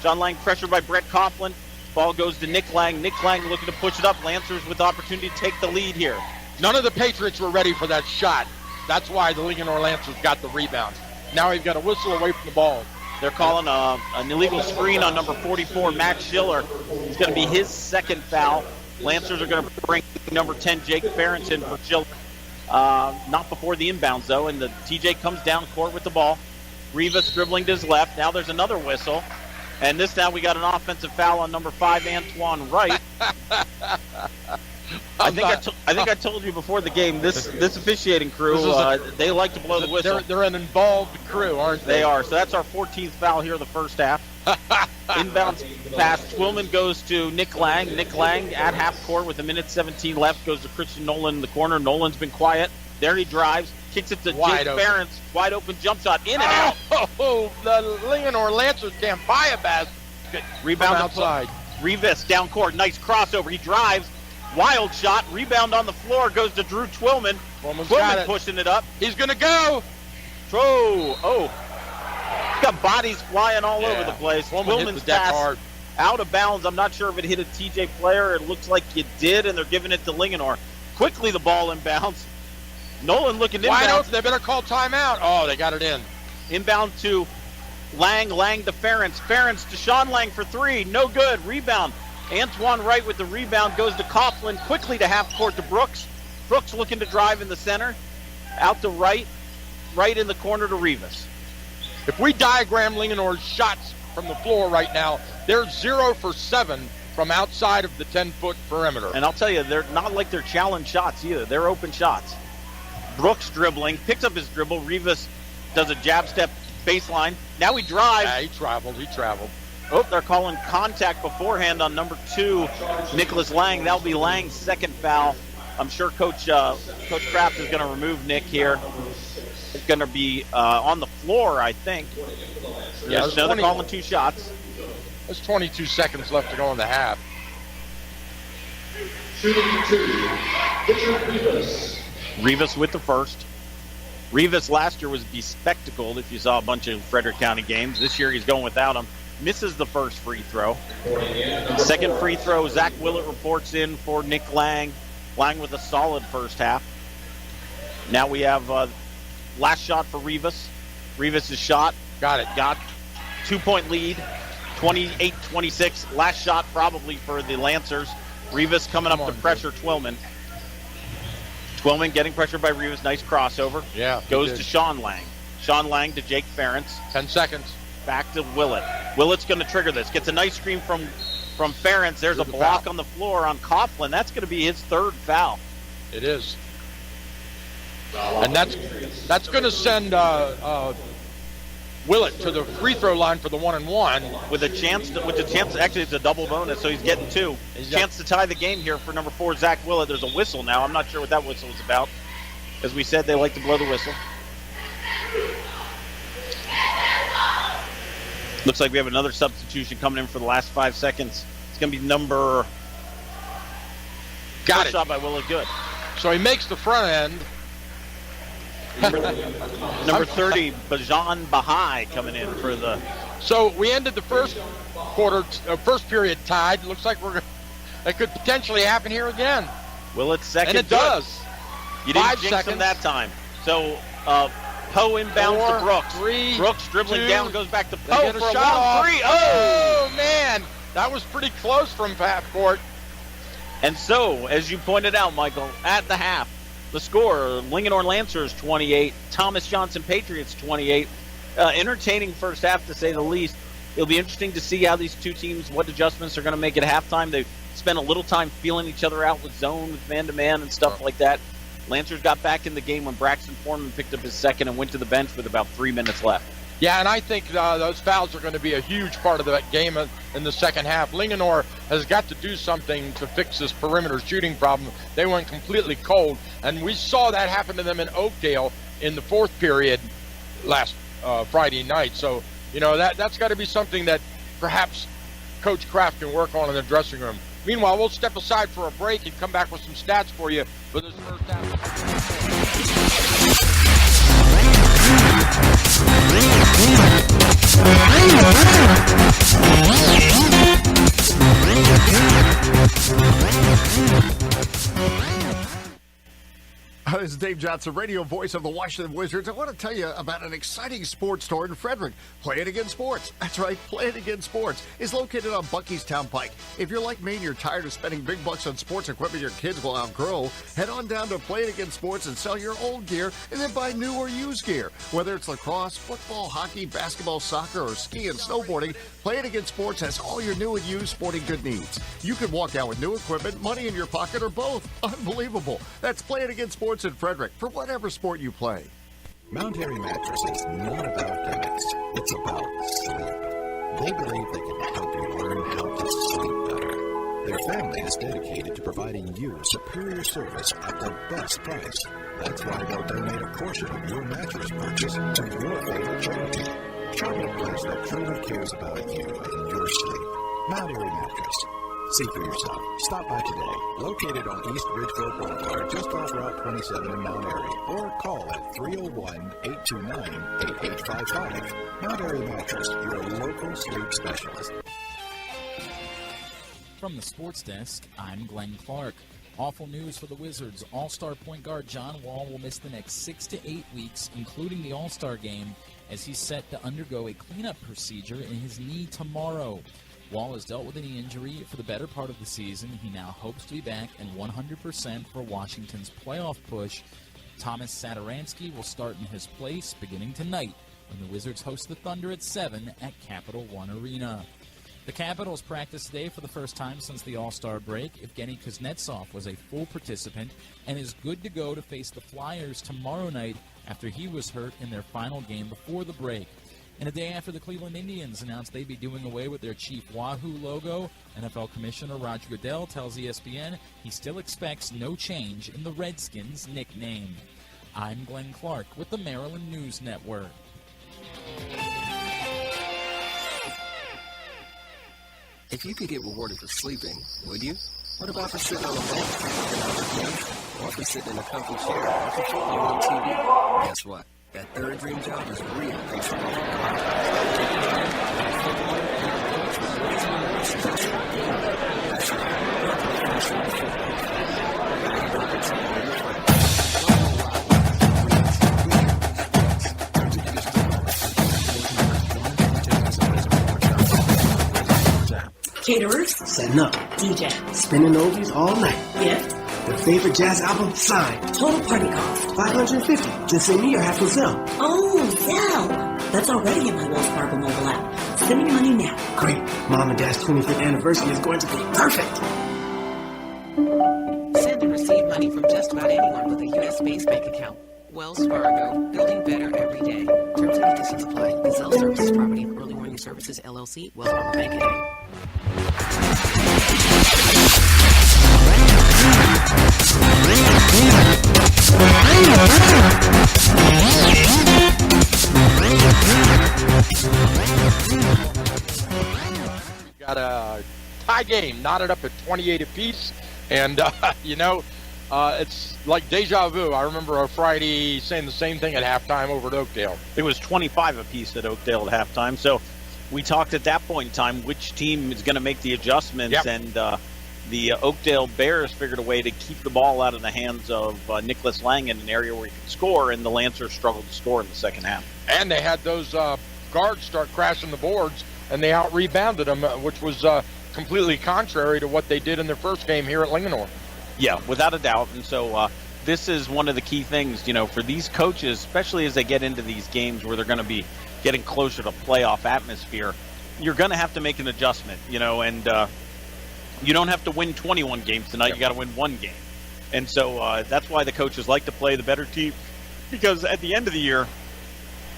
Sean Lang pressured by Brett Coughlin. Ball goes to Nick Lang. Nick Lang looking to push it up. Lancers with the opportunity to take the lead here. None of the Patriots were ready for that shot. That's why the Linganore Lancers got the rebound. Now he's got a whistle away from the ball. They're calling an illegal screen on number 44, Matt Schiller. It's going to be his second foul. Lancers are going to bring number 10, Jake Ferentz, in for Schiller. Not before the inbounds, though, and the TJ comes down court with the ball. Rivas dribbling to his left. Now there's another whistle. And this time we got an offensive foul on number 5, Antoine Wright. I think I told you before the game, this officiating crew, they like to blow the whistle. They're an involved crew, aren't they? They are. So that's our 14th foul here in the first half. Inbounds pass. Twillman goes to Nick Lang. Nick Lang at half court with 1:17 left goes to Christian Nolan in the corner. Nolan's been quiet. There he drives. Kicks it to Jake Ferentz. Wide open jump shot. In and out. Oh, the Linganore Lancers can't buy a basket. Rebound outside. Rivas down court. Nice crossover. He drives. Wild shot. Rebound on the floor. Goes to Drew Twillman. Twillman pushing it up. He's going to go. Throw. He's got bodies flying all over the place. Twillman's pass hard. Out of bounds. I'm not sure if it hit a TJ player. It looks like it did, and they're giving it to Linganore. Quickly the ball inbounds. Nolan looking inbound. Wide open. They better call timeout. Oh, they got it in. Inbound to Lang. Lang to Ferentz. Ferentz to Sean Lang for 3. No good. Rebound. Antoine Wright with the rebound goes to Coughlin. Quickly to half court to Brooks. Brooks looking to drive in the center. Out to Wright. Right in the corner to Rivas. If we diagram Linganore's shots from the floor right now, they're 0 for 7 from outside of the 10-foot perimeter. And I'll tell you, they're not like they're challenge shots either. They're open shots. Brooks dribbling, picks up his dribble. Rivas does a jab step baseline. Now he drives. Yeah, he traveled. Oh, they're calling contact beforehand on number 2, Nicholas Lang. That'll be Lang's second foul. I'm sure Coach Kraft is going to remove Nick here. It's going to be on the floor, I think. Yeah, they're calling 2 shots. There's 22 seconds left to go in the half. Shooting 2, Richard Rivas. Rivas with the first. Rivas last year was bespectacled if you saw a bunch of Frederick County games. This year he's going without him. Misses the first free throw. Second free throw, Zach Willett reports in for Nick Lang. Lang with a solid first half. Now we have last shot for Rivas. Rivas' shot. Got it. Got 2-point lead. 28-26. Last shot probably for the Lancers. Rivas coming up to pressure Twillman. Twillman getting pressured by Rivas. Nice crossover. Yeah. Goes to Sean Lang. Sean Lang to Jake Ferentz. 10 seconds. Back to Willett. Willett's going to trigger this. Gets a nice screen from Ferentz. There's a block on the floor on Coughlin. That's going to be his third foul. It is. And that's going to send Willett to the free throw line for the 1-and-1 with a chance. Actually, it's a double bonus, so he's getting 2. Chance to tie the game here for number 4, Zach Willett. There's a whistle now. I'm not sure what that whistle was about. As we said, they like to blow the whistle. Looks like we have another substitution coming in for the last 5 seconds. It's going to be number. Got it. Shot by Willett. Good. So he makes the front end. Number 30, Bajan Bahai coming in for the. So we ended the first period tied. Looks like that could potentially happen here again. Willett's second. And it does. You didn't 5 jinx seconds. him that time. So Poe inbounds 4, to Brooks. 3, Brooks dribbling 2, down, goes back to they Poe get for a shot long off. 3. Oh, man. That was pretty close from half court. And so, as you pointed out, Michael, at the half, the score, Linganore Lancers 28, Thomas Johnson Patriots 28. Entertaining first half, to say the least. It'll be interesting to see how these two teams, what adjustments they're going to make at halftime. They spent a little time feeling each other out with zone, with man-to-man and stuff like that. Lancers got back in the game when Braxton Foreman picked up his second and went to the bench with about 3 minutes left. Yeah, and I think those fouls are going to be a huge part of that game in the second half. Linganore has got to do something to fix this perimeter shooting problem. They went completely cold, and we saw that happen to them in Oakdale in the fourth period last Friday night. So, that's got to be something that perhaps Coach Kraft can work on in the dressing room. Meanwhile, we'll step aside for a break and come back with some stats for you for this first half. This is Dave Johnson, radio voice of the Washington Wizards. I want to tell you about an exciting sports store in Frederick. Play It Again Sports. That's right, Play It Again Sports is located on Bucky's Town Pike. If you're like me and you're tired of spending big bucks on sports equipment your kids will outgrow, head on down to Play It Again Sports and sell your old gear and then buy new or used gear. Whether it's lacrosse, football, hockey, basketball, soccer, or ski and snowboarding, Play It Again Sports has all your new and used sporting good needs. You can walk out with new equipment, money in your pocket, or both. Unbelievable. That's Play It Again Sports in Frederick for whatever sport you play. Mount Airy Mattress is not about gimmicks. It's about sleep. They believe they can help you learn how to sleep better. Their family is dedicated to providing you superior service at the best price. That's why they'll donate a portion of your mattress purchase to your favorite charity. Charity a place that truly cares about you and your sleep. Mount Airy Mattress. See for yourself. Stop by today. Located on East Ridgeville Boulevard, just off Route 27 in Mount Airy, or call at 301-829-8855. Mount Airy Mattress, your local sleep specialist. From the sports desk, I'm Glenn Clark. Awful news for the Wizards. All-star point guard John Wall will miss the next 6 to 8 weeks, including the All-Star game, as he's set to undergo a cleanup procedure in his knee tomorrow. Wall has dealt with a knee injury for the better part of the season. He now hopes to be back and 100% for Washington's playoff push. Thomas Satoransky will start in his place beginning tonight when the Wizards host the Thunder at 7 at Capital One Arena. The Capitals practiced today for the first time since the All-Star break. Evgeny Kuznetsov was a full participant and is good to go to face the Flyers tomorrow night after he was hurt in their final game before the break. And a day after the Cleveland Indians announced they'd be doing away with their cheap Wahoo logo, NFL Commissioner Roger Goodell tells ESPN he still expects no change in the Redskins' nickname. I'm Glenn Clark with the Maryland News Network. If you could get rewarded for sleeping, would you? What about for sitting on a bench, or for sitting in a comfy chair, watching football on TV? Guess what? That third dream job is real. Caterers, setting up. DJ, spinning oldies all night. Gift, their favorite jazz album, signed. Total party cost $550. Just send me or have for Zelle. Oh, Zelle. That's already in my Wells Fargo mobile app. Send me money now. Great. Mom and Dad's 25th anniversary is going to be perfect. Send and receive money from just about anyone with a U.S.-based bank account. Wells Fargo, building better every day. Terms and conditions apply. Zelle Services Property and Early Warning Services, LLC, Wells Fargo Bank A. We got a tie game knotted up at 28 apiece, and it's like deja vu. I remember a Friday saying the same thing at halftime over at Oakdale. It was 25 apiece at Oakdale at halftime. So we talked at that point in time which team is going to make the adjustments, yep. And the Oakdale Bears figured a way to keep the ball out of the hands of Nicholas Lang in an area where he could score, and the Lancers struggled to score in the second half. And they had those guards start crashing the boards, and they out-rebounded them, which was completely contrary to what they did in their first game here at Linganore. Yeah, without a doubt. And so this is one of the key things, for these coaches, especially as they get into these games where they're going to be getting closer to playoff atmosphere. You're going to have to make an adjustment, and you don't have to win 21 games tonight. Yep. You got to win one game. And so that's why the coaches like to play the better team, because at the end of the year,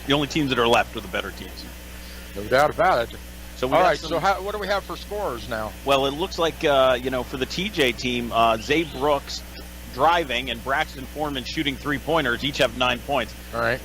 the only teams that are left are the better teams. No doubt about it. So all right, so what do we have for scores now? Well, it looks like, for the TJ team, Zay Brooks driving and Braxton Foreman shooting three-pointers each have 9 points. All right.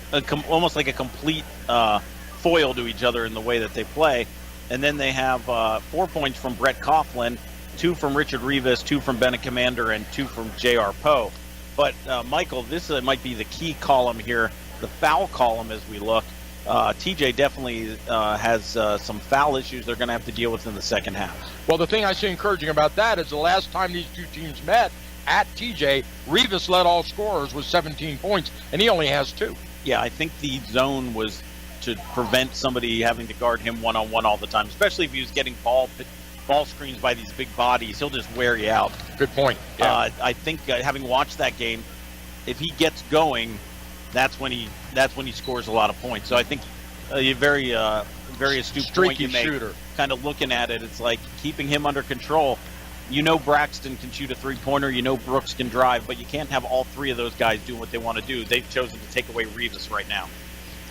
Almost like a complete foil to each other in the way that they play. And then they have 4 points from Brett Coughlin, 2 from Richard Rivas, 2 from Bennett Commander, and 2 from J.R. Poe. But, Michael, this might be the key column here, the foul column as we look. TJ definitely has some foul issues they're going to have to deal with in the second half. Well, the thing I see encouraging about that is the last time these two teams met at TJ, Rivas led all scorers with 17 points, and he only has 2. Yeah, I think the zone was to prevent somebody having to guard him one-on-one all the time, especially if he was getting ball screens by these big bodies. He'll just wear you out. Good point. Yeah. I think having watched that game, if he gets going, that's when he scores a lot of points. So I think a very astute point you make. Shooter. Kind of looking at it, it's like keeping him under control. Braxton can shoot a three-pointer. Brooks can drive, but you can't have all three of those guys doing what they want to do. They've chosen to take away Rivas right now.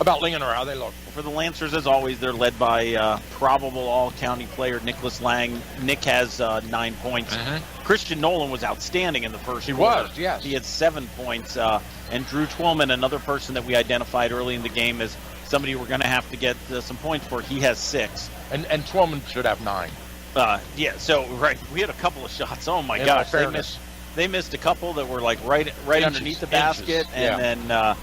About Linganore, how they look? Well, for the Lancers, as always, they're led by probable all-county player Nicholas Lang. Nick has 9 points. Mm-hmm. Christian Nolan was outstanding in the first quarter. Was, yes. He had 7 points. And Drew Twillman, another person that we identified early in the game as somebody we're going to have to get some points for, he has 6. And Twillman should have 9. We had a couple of shots. Oh, my gosh. They missed a couple that were like right underneath the basket. And then...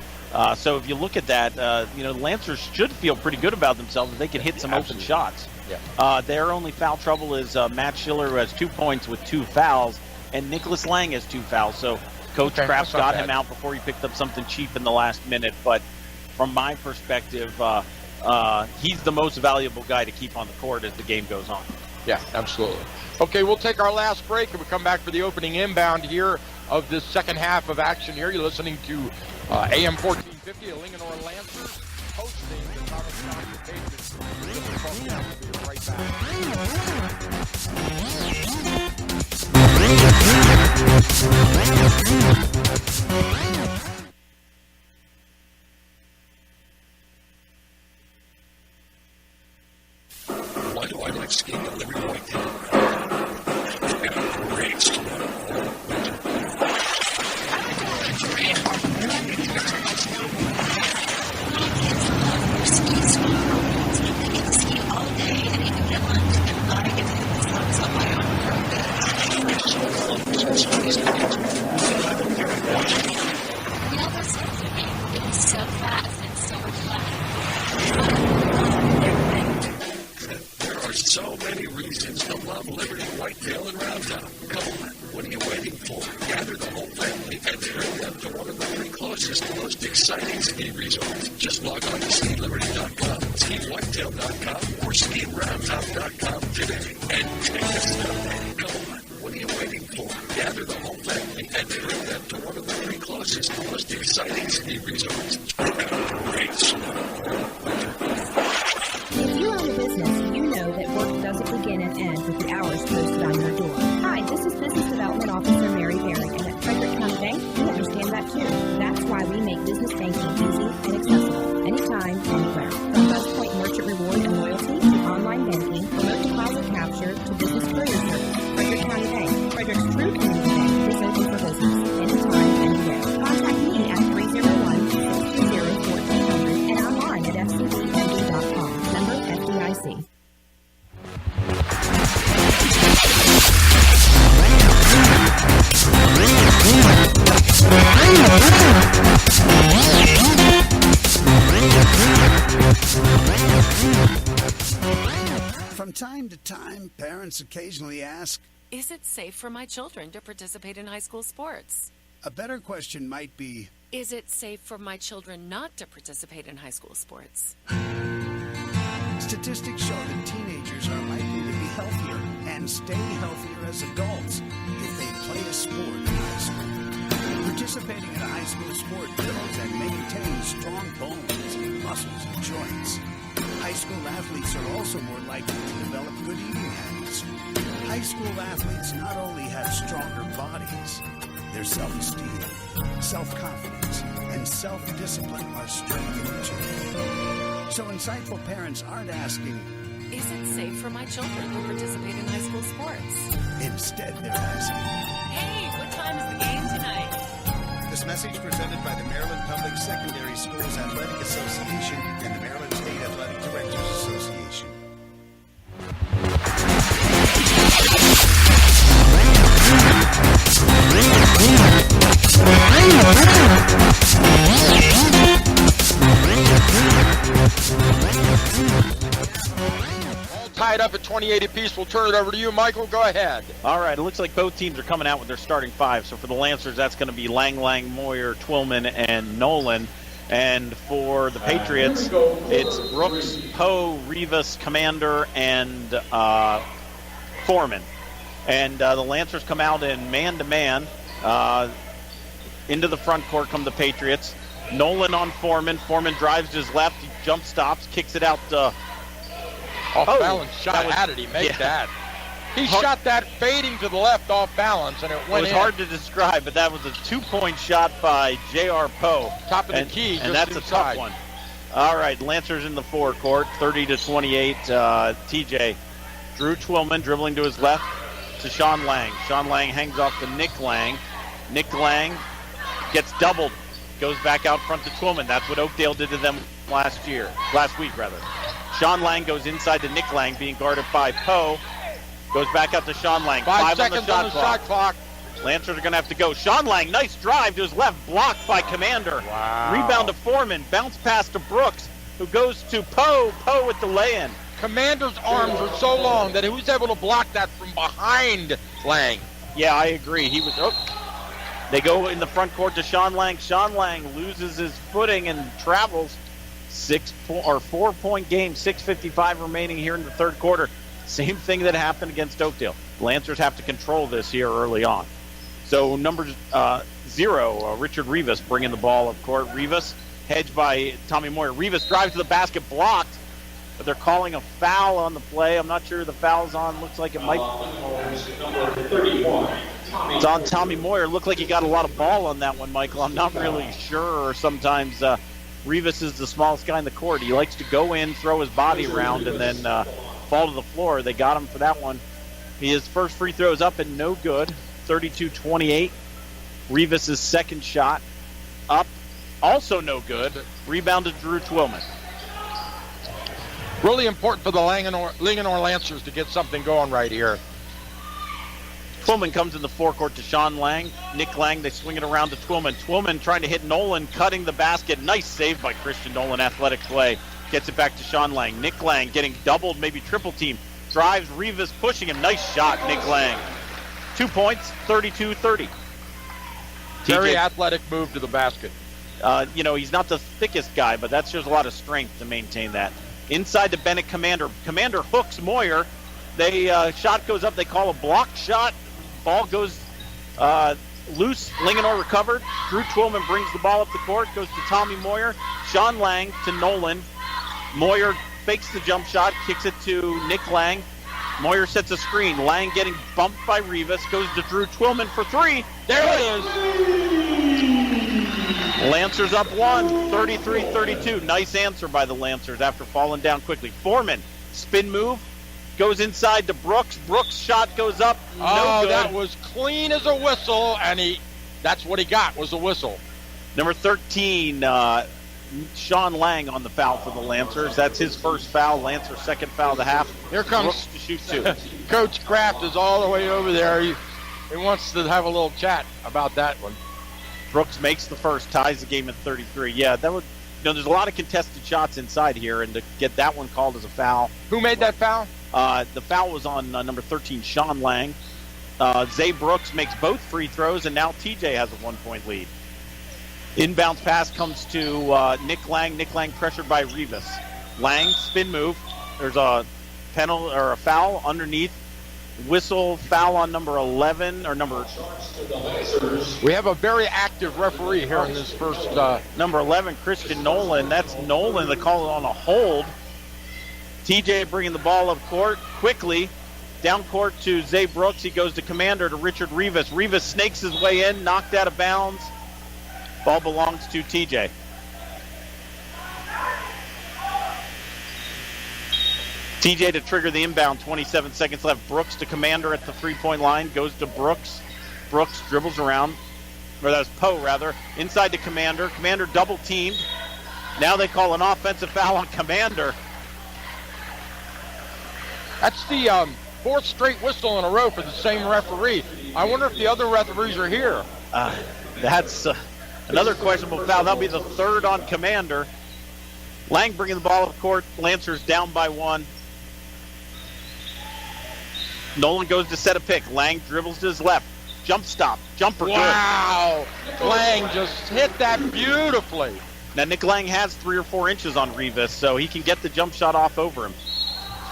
so if you look at that, the Lancers should feel pretty good about themselves if they can hit some open shots. Yeah. Their only foul trouble is Matt Schiller, who has 2 points with 2 fouls, and Nicholas Lang has 2 fouls. So Coach Kraft got him out before he picked up something cheap in the last minute. But from my perspective, he's the most valuable guy to keep on the court as the game goes on. Yeah, absolutely. Okay, we'll take our last break, and we'll come back for the opening inbound here of this second half of action here. You're listening to AM 1450, the Linganore Lancers, hosting the Thomas Johnson Patriots. We'll be right back. Why do I like skiing on every whitetail? It's got great snow. So fast and so flat. There are so many reasons to love Liberty Whitetail and Roundtop. Come on, what are you waiting for? Gather the whole family and bring them to one of the three closest, most exciting ski resorts. Just log on to skiliberty.com, skiwhitetail.com, or skiroundtop.com today and take a snow. Come on, what are you waiting for? Gather the whole family and bring them to one of the three closest, most exciting ski resorts. Great snow. If you own a business, you know that work doesn't begin and end with the hours posted on your door. Hi, this is Business Development Officer Mary Barron, and at Frederick County Bank, we understand that too. That's why we make business banking easy and accessible, anytime, anywhere. From BuzzPoint Merchant Reward and Loyalty to online banking, remote deposit capture to business courier service, Frederick County Bank, Frederick's true community bank, is open for business, anytime, anywhere. Contact me at 301-620-1400 and online at fcbmd.com. Member FDIC. From time to time, parents occasionally ask, is it safe for my children to participate in high school sports? A better question might be, is it safe for my children not to participate in high school sports? Statistics show that teenagers are likely to be healthier and stay healthier as adults if they play a sport in high school. Participating in a high school sport builds and maintains strong bones, muscles, and joints. High school athletes are also more likely to develop good eating habits. High school athletes not only have stronger bodies, their self-esteem, self-confidence, and self-discipline are strengthened too. So insightful parents aren't asking, is it safe for my children to participate in high school sports? Instead, they're asking, hey, what time is the game tonight? This message presented by the Maryland Public Secondary Schools Athletic Association and the Maryland State Athletic Directors Association. All tied up at 28 apiece. We'll turn it over to you, Michael. Go ahead. All right, it looks like both teams are coming out with their starting five. So for the Lancers, that's going to be Lang, Moyer, Twillman, and Nolan. And for the Patriots, it's Brooks, Poe, Rivas, Commander, and Foreman. And the Lancers come out in man-to-man. Into the front court come the Patriots. Nolan on Foreman. Foreman drives to his left. He jump stops, kicks it out. Off balance shot. How did he make that? He shot that fading to the left off balance, and it went in. It was hard to describe, but that was a 2-point shot by J.R. Poe. Top of the key, and that's inside. A tough one. All right, Lancers in the forecourt, 30-28. TJ. Drew Twillman dribbling to his left to Sean Lang. Sean Lang hangs off to Nick Lang. Nick Lang gets doubled, goes back out front to Twillman. That's what Oakdale did to them last week. Sean Lang goes inside to Nick Lang, being guarded by Poe. Goes back out to Sean Lang. 5 seconds on the shot clock. Lancers are going to have to go. Sean Lang, nice drive to his left, blocked by Commander. Wow. Rebound to Foreman, bounce pass to Brooks, who goes to Poe. Poe with the lay-in. Commander's arms are so long that he was able to block that from behind Lang. Yeah, I agree. He was. They go in the front court to Sean Lang. Sean Lang loses his footing and travels. 4-point game, 6:55 remaining here in the third quarter. Same thing that happened against Oakdale. Lancers have to control this here early on. So number 0, Richard Rivas bringing the ball up court. Rivas hedged by Tommy Moyer. Rivas drives to the basket, blocked, but they're calling a foul on the play. I'm not sure the foul's on. Looks like it might. It's on Tommy Moyer. Looked like he got a lot of ball on that one, Michael. I'm not really sure. Sometimes Rivas is the smallest guy in the court. He likes to go in, throw his body around, and then fall to the floor. They got him for that one. His first free throw is up and no good. 32-28. Rivas' second shot up, also no good. Rebound to Drew Twillman. Really important for the Linganore Lancers to get something going right here. Twillman comes in the forecourt to Sean Lang. Nick Lang, they swing it around to Twillman. Twillman trying to hit Nolan, cutting the basket. Nice save by Christian Nolan, athletic play. Gets it back to Sean Lang. Nick Lang getting doubled, maybe triple team. Drives, Rivas pushing him. Nice shot, Nick Lang. 2 points, 32-30. Very athletic move to the basket. He's not the thickest guy, but that shows a lot of strength to maintain that. Inside to Bennett Commander. Commander hooks Moyer. Shot goes up. They call a blocked shot. Ball goes loose. Linganore recovered. Drew Twillman brings the ball up the court. Goes to Tommy Moyer. Sean Lang to Nolan. Moyer fakes the jump shot. Kicks it to Nick Lang. Moyer sets a screen. Lang getting bumped by Rivas. Goes to Drew Twillman for three. There it is. Lancers up one, 33-32. Nice answer by the Lancers after falling down quickly. Foreman, spin move, goes inside to Brooks. Brooks' shot goes up. No good. That was clean as a whistle, and that's what he got was a whistle. Number 13, Sean Lang on the foul for the Lancers. That's his first foul. Lancers' second foul of the half. Here comes Brooks to shoot two. Coach Kraft is all the way over there. He wants to have a little chat about that one. Brooks makes the first, ties the game at 33. Yeah, that would. There's a lot of contested shots inside here, and to get that one called as a foul. Who made that foul? The foul was on number 13, Sean Lang. Zay Brooks makes both free throws, and now TJ has a 1-point lead. Inbounds pass comes to Nick Lang. Nick Lang pressured by Rivas. Lang, spin move. There's a penalty or a foul underneath. Whistle, foul on number 11 or number. We have a very active referee here in this first. Number 11, Christian Nolan. That's Nolan. They call it on a hold. TJ bringing the ball up court quickly. Down court to Zay Brooks. He goes to Commander to Richard Rivas. Rivas snakes his way in, knocked out of bounds. Ball belongs to TJ. TJ to trigger the inbound, 27 seconds left. Brooks to Commander at the three-point line, goes to Brooks. Brooks dribbles around, or that was Poe rather, inside to Commander. Commander double teamed. Now they call an offensive foul on Commander. That's the fourth straight whistle in a row for the same referee. I wonder if the other referees are here. That's another questionable foul. That'll be the third on Commander. Lang bringing the ball up court. Lancers down by one. Nolan goes to set a pick. Lang dribbles to his left. Jump stop. Jumper good. Wow. Lang just hit that beautifully. Now, Nick Lang has 3 or 4 inches on Rivas, so he can get the jump shot off over him.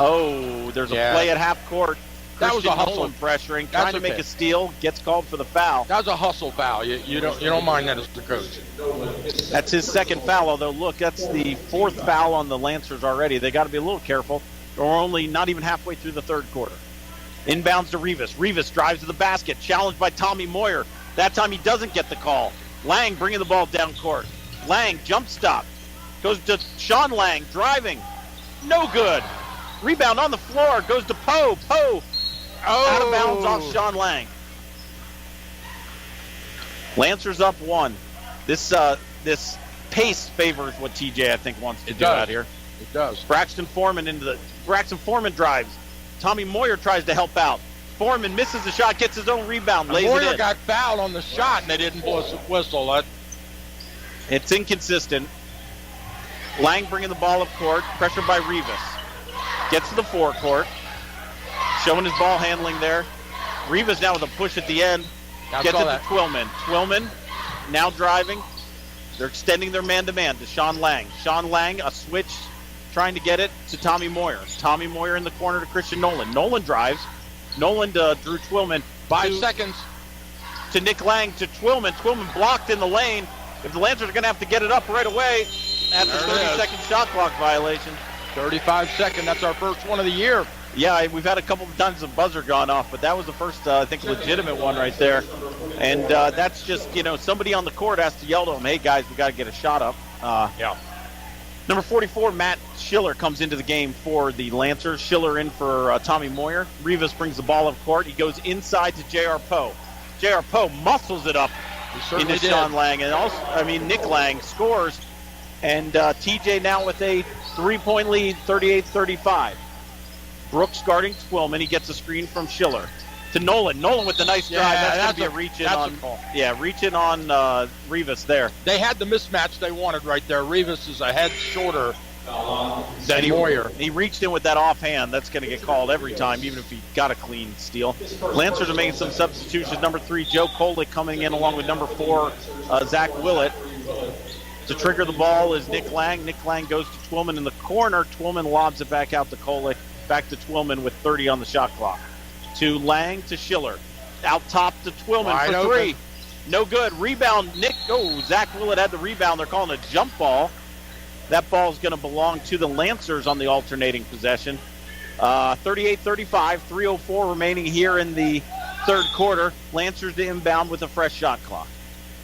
Oh, there's a play at half court. That was a hustle. Nolan pressuring, trying to make a steal, gets called for the foul. That was a hustle foul. You don't mind that as the coach. That's his second foul, although, look, that's the fourth foul on the Lancers already. They got to be a little careful. We're only not even halfway through the third quarter. Inbounds to Rivas. Rivas drives to the basket, challenged by Tommy Moyer. That time he doesn't get the call. Lang bringing the ball down court. Lang jump stop. Goes to Sean Lang, driving. No good. Rebound on the floor. Goes to Poe. Poe out of bounds off Sean Lang. Lancers up one. This pace favors what TJ, I think, wants to do out here. It does. Braxton Foreman drives. Tommy Moyer tries to help out. Foreman misses the shot, gets his own rebound, lays it in. Moyer got fouled on the shot, and they didn't blow a whistle. It's inconsistent. Lang bringing the ball up court, pressured by Rivas. Gets to the forecourt, showing his ball handling there. Rivas now with a push at the end. Gets it to Twillman. Twillman now driving. They're extending their man-to-man to Sean Lang. Sean Lang, a switch, trying to get it to Tommy Moyer. Tommy Moyer in the corner to Christian Nolan. Nolan drives. Nolan to Drew Twillman. 5 seconds. To Nick Lang to Twillman. Twillman blocked in the lane. if the Lancers are going to have to get it up right away, that's a 30-second shot clock violation. 35-second. That's our first one of the year. Yeah, we've had a couple of times the buzzer gone off, but that was the first, I think, legitimate one right there. And that's just, somebody on the court has to yell to them, hey, guys, we got to get a shot up. Yeah. Number 44, Matt Schiller, comes into the game for the Lancers. Schiller in for Tommy Moyer. Rivas brings the ball up court. He goes inside to J.R. Poe. J.R. Poe muscles it up into Sean Lang. And also, Nick Lang scores. And TJ now with a 3-point lead, 38-35. Brooks guarding Twillman. He gets a screen from Schiller to Nolan. Nolan with the nice drive. That's going to be a reach-in on. Reach-in on Rivas there. They had the mismatch they wanted right there. Rivas is a head shorter than Moyer. He reached in with that offhand. That's going to get called every time, even if he got a clean steal. Lancers are making some substitutions. Number 3, Joe Kolick coming in along with number 4, Zach Willett. To trigger the ball is Nick Lang. Nick Lang goes to Twillman in the corner. Twillman lobs it back out to Kolick. Back to Twillman with 30 on the shot clock. To Lang to Schiller. Out top to Twillman Wide for open. 3. No good. Rebound. Zach Willett had the rebound. They're calling a jump ball. That ball is going to belong to the Lancers on the alternating possession. 38-35. 3:04 remaining here in the third quarter. Lancers to inbound with a fresh shot clock.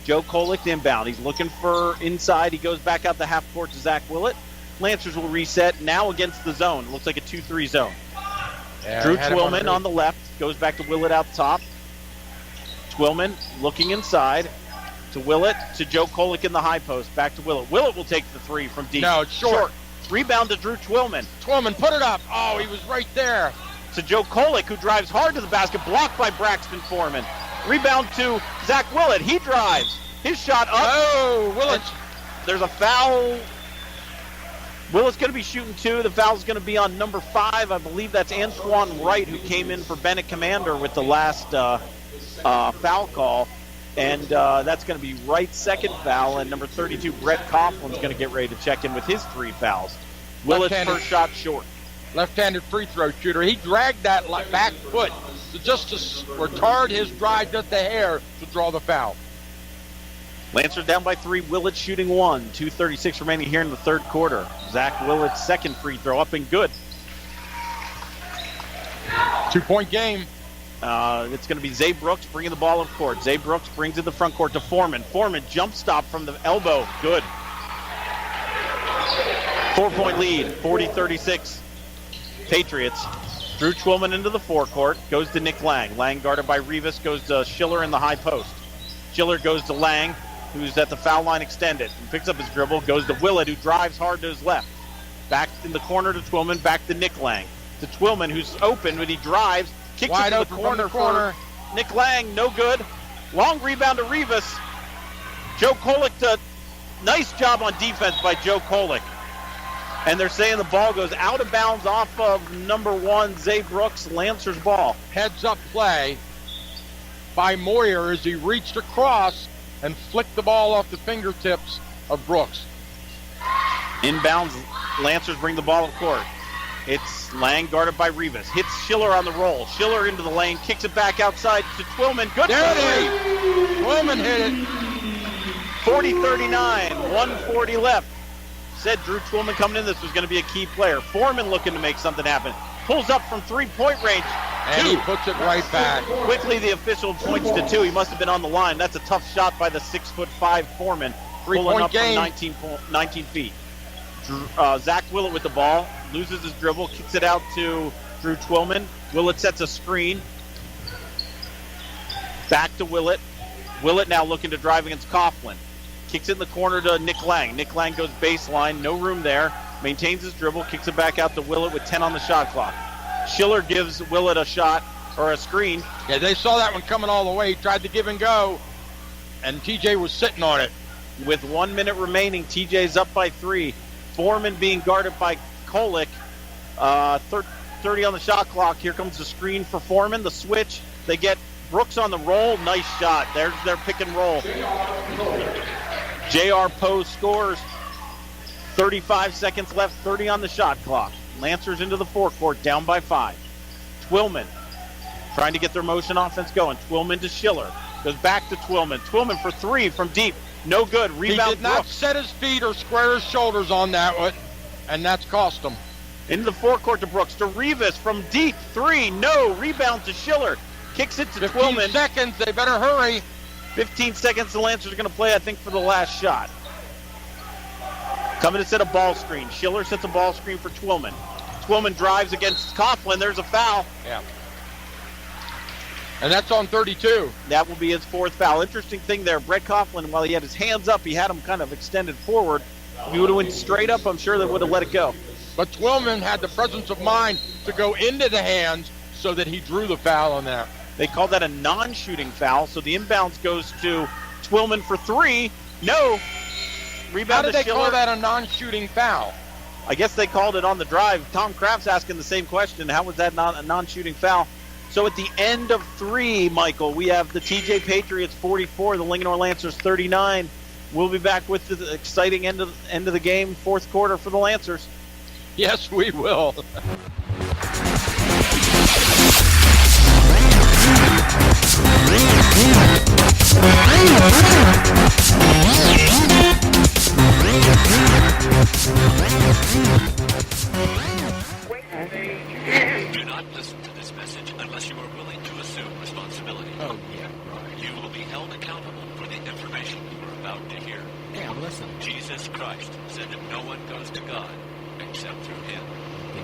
Joe Kolick to inbound. He's looking for inside. He goes back out the half court to Zach Willett. Lancers will reset now against the zone. Looks like a 2-3 zone. Yeah, Drew Twillman on the left. Goes back to Willett out top. Twillman looking inside to Willett to Joe Kolick in the high post. Back to Willett. Willett will take the 3 from deep. No, it's short. Rebound to Drew Twillman. Twillman put it up. Oh, he was right there. To Joe Kolick, who drives hard to the basket. Blocked by Braxton Foreman. Rebound to Zach Willett. He drives. His shot up. Oh, Willett. There's a foul. Willett's going to be shooting 2. The foul's going to be on number 5. I believe that's Antoine Wright, who came in for Bennett Commander with the last foul call. And that's going to be Wright's second foul. And number 32, Brett Coughlin's going to get ready to check in with his 3 fouls. Willett's first shot short. Left-handed free throw shooter. He dragged that back foot just to retard his drive just a hair to draw the foul. Lancers down by 3. Willett shooting 1. 2:36 remaining here in the third quarter. Zach Willett's second free throw up and good. 2-point game. It's going to be Zay Brooks bringing the ball up court. Zay Brooks brings it to the front court to Foreman. Foreman jump stop from the elbow. Good. 4-point lead. 40-36. Patriots. Drew Twillman into the forecourt. Goes to Nick Lang. Lang guarded by Rivas. Goes to Schiller in the high post. Schiller goes to Lang, who's at the foul line extended. He picks up his dribble. Goes to Willett, who drives hard to his left. Back in the corner to Twillman. Back to Nick Lang. To Twillman, who's open, but he drives. Kicks Wide it to open the corner for Nick Lang. No good. Long rebound to Rivas. Joe Kolick nice job on defense by Joe Kolick. And they're saying the ball goes out of bounds off of number 1, Zay Brooks, Lancers ball. Heads up play by Moyer as he reached across and flicked the ball off the fingertips of Brooks. Inbounds, Lancers bring the ball up court. It's Lang guarded by Rivas. Hits Schiller on the roll. Schiller into the lane, kicks it back outside to Twillman. Good. There it is. Twillman hit it. 40-39, 1:40 left. Said Drew Twillman coming in, this was going to be a key player. Foreman looking to make something happen. Pulls up from 3-point range. And he puts it right back. Quickly, the official points to 2. He must have been on the line. That's a tough shot by the 6'5" Foreman. Pulling up game. from 19 feet. Zach Willett with the ball. Loses his dribble. Kicks it out to Drew Twillman. Willett sets a screen. Back to Willett. Willett now looking to drive against Coughlin. Kicks it in the corner to Nick Lang. Nick Lang goes baseline. No room there. Maintains his dribble. Kicks it back out to Willett with 10 on the shot clock. Schiller gives Willett a shot or a screen. Yeah, they saw that one coming all the way. He tried to give and go, and TJ was sitting on it. With 1 minute remaining, TJ's up by 3. Foreman being guarded by Kolick. 30 on the shot clock. Here comes the screen for Foreman. The switch. They get Brooks on the roll. Nice shot. There's their pick and roll. J.R. Poe scores. 35 seconds left. 30 on the shot clock. Lancers into the forecourt, down by 5. Twillman trying to get their motion offense going. Twillman to Schiller. Goes back to Twillman. Twillman for 3 from deep. No good. Rebound. He did not Brooks. set his feet or square his shoulders on that one, and that's cost him. Into the forecourt to Brooks. To Rivas from deep. 3. No. Rebound to Schiller. Kicks it to 15 Twillman. seconds. They better hurry. 15 seconds. The Lancers are going to play, I think, for the last shot. Coming to set a ball screen. Schiller sets a ball screen for Twillman. Twillman drives against Coughlin. There's a foul. Yeah. And that's on 32. That will be his 4th foul. Interesting thing there, Brett Coughlin, while he had his hands up, he had them kind of extended forward. If he would have went straight up, I'm sure they would have let it go. But Twillman had the presence of mind to go into the hands so that he drew the foul on that. They called that a non-shooting foul, so the inbounds goes to Twillman for 3. No. Rebound How did to they Schiller. call that a non-shooting foul? I guess they called it on the drive. Tom Kraft's asking the same question. How was that not a non-shooting foul? So at the end of 3, Michael, we have the TJ Patriots 44, the Linganore Lancers 39. We'll be back with the exciting end of the game, 4th quarter for the Lancers. Yes, we will. Do not listen to this message unless you are willing to assume responsibility. Oh, yeah. You will be held accountable for the information you are about to hear. Yeah, listen. Jesus Christ said that no one goes to God except through him.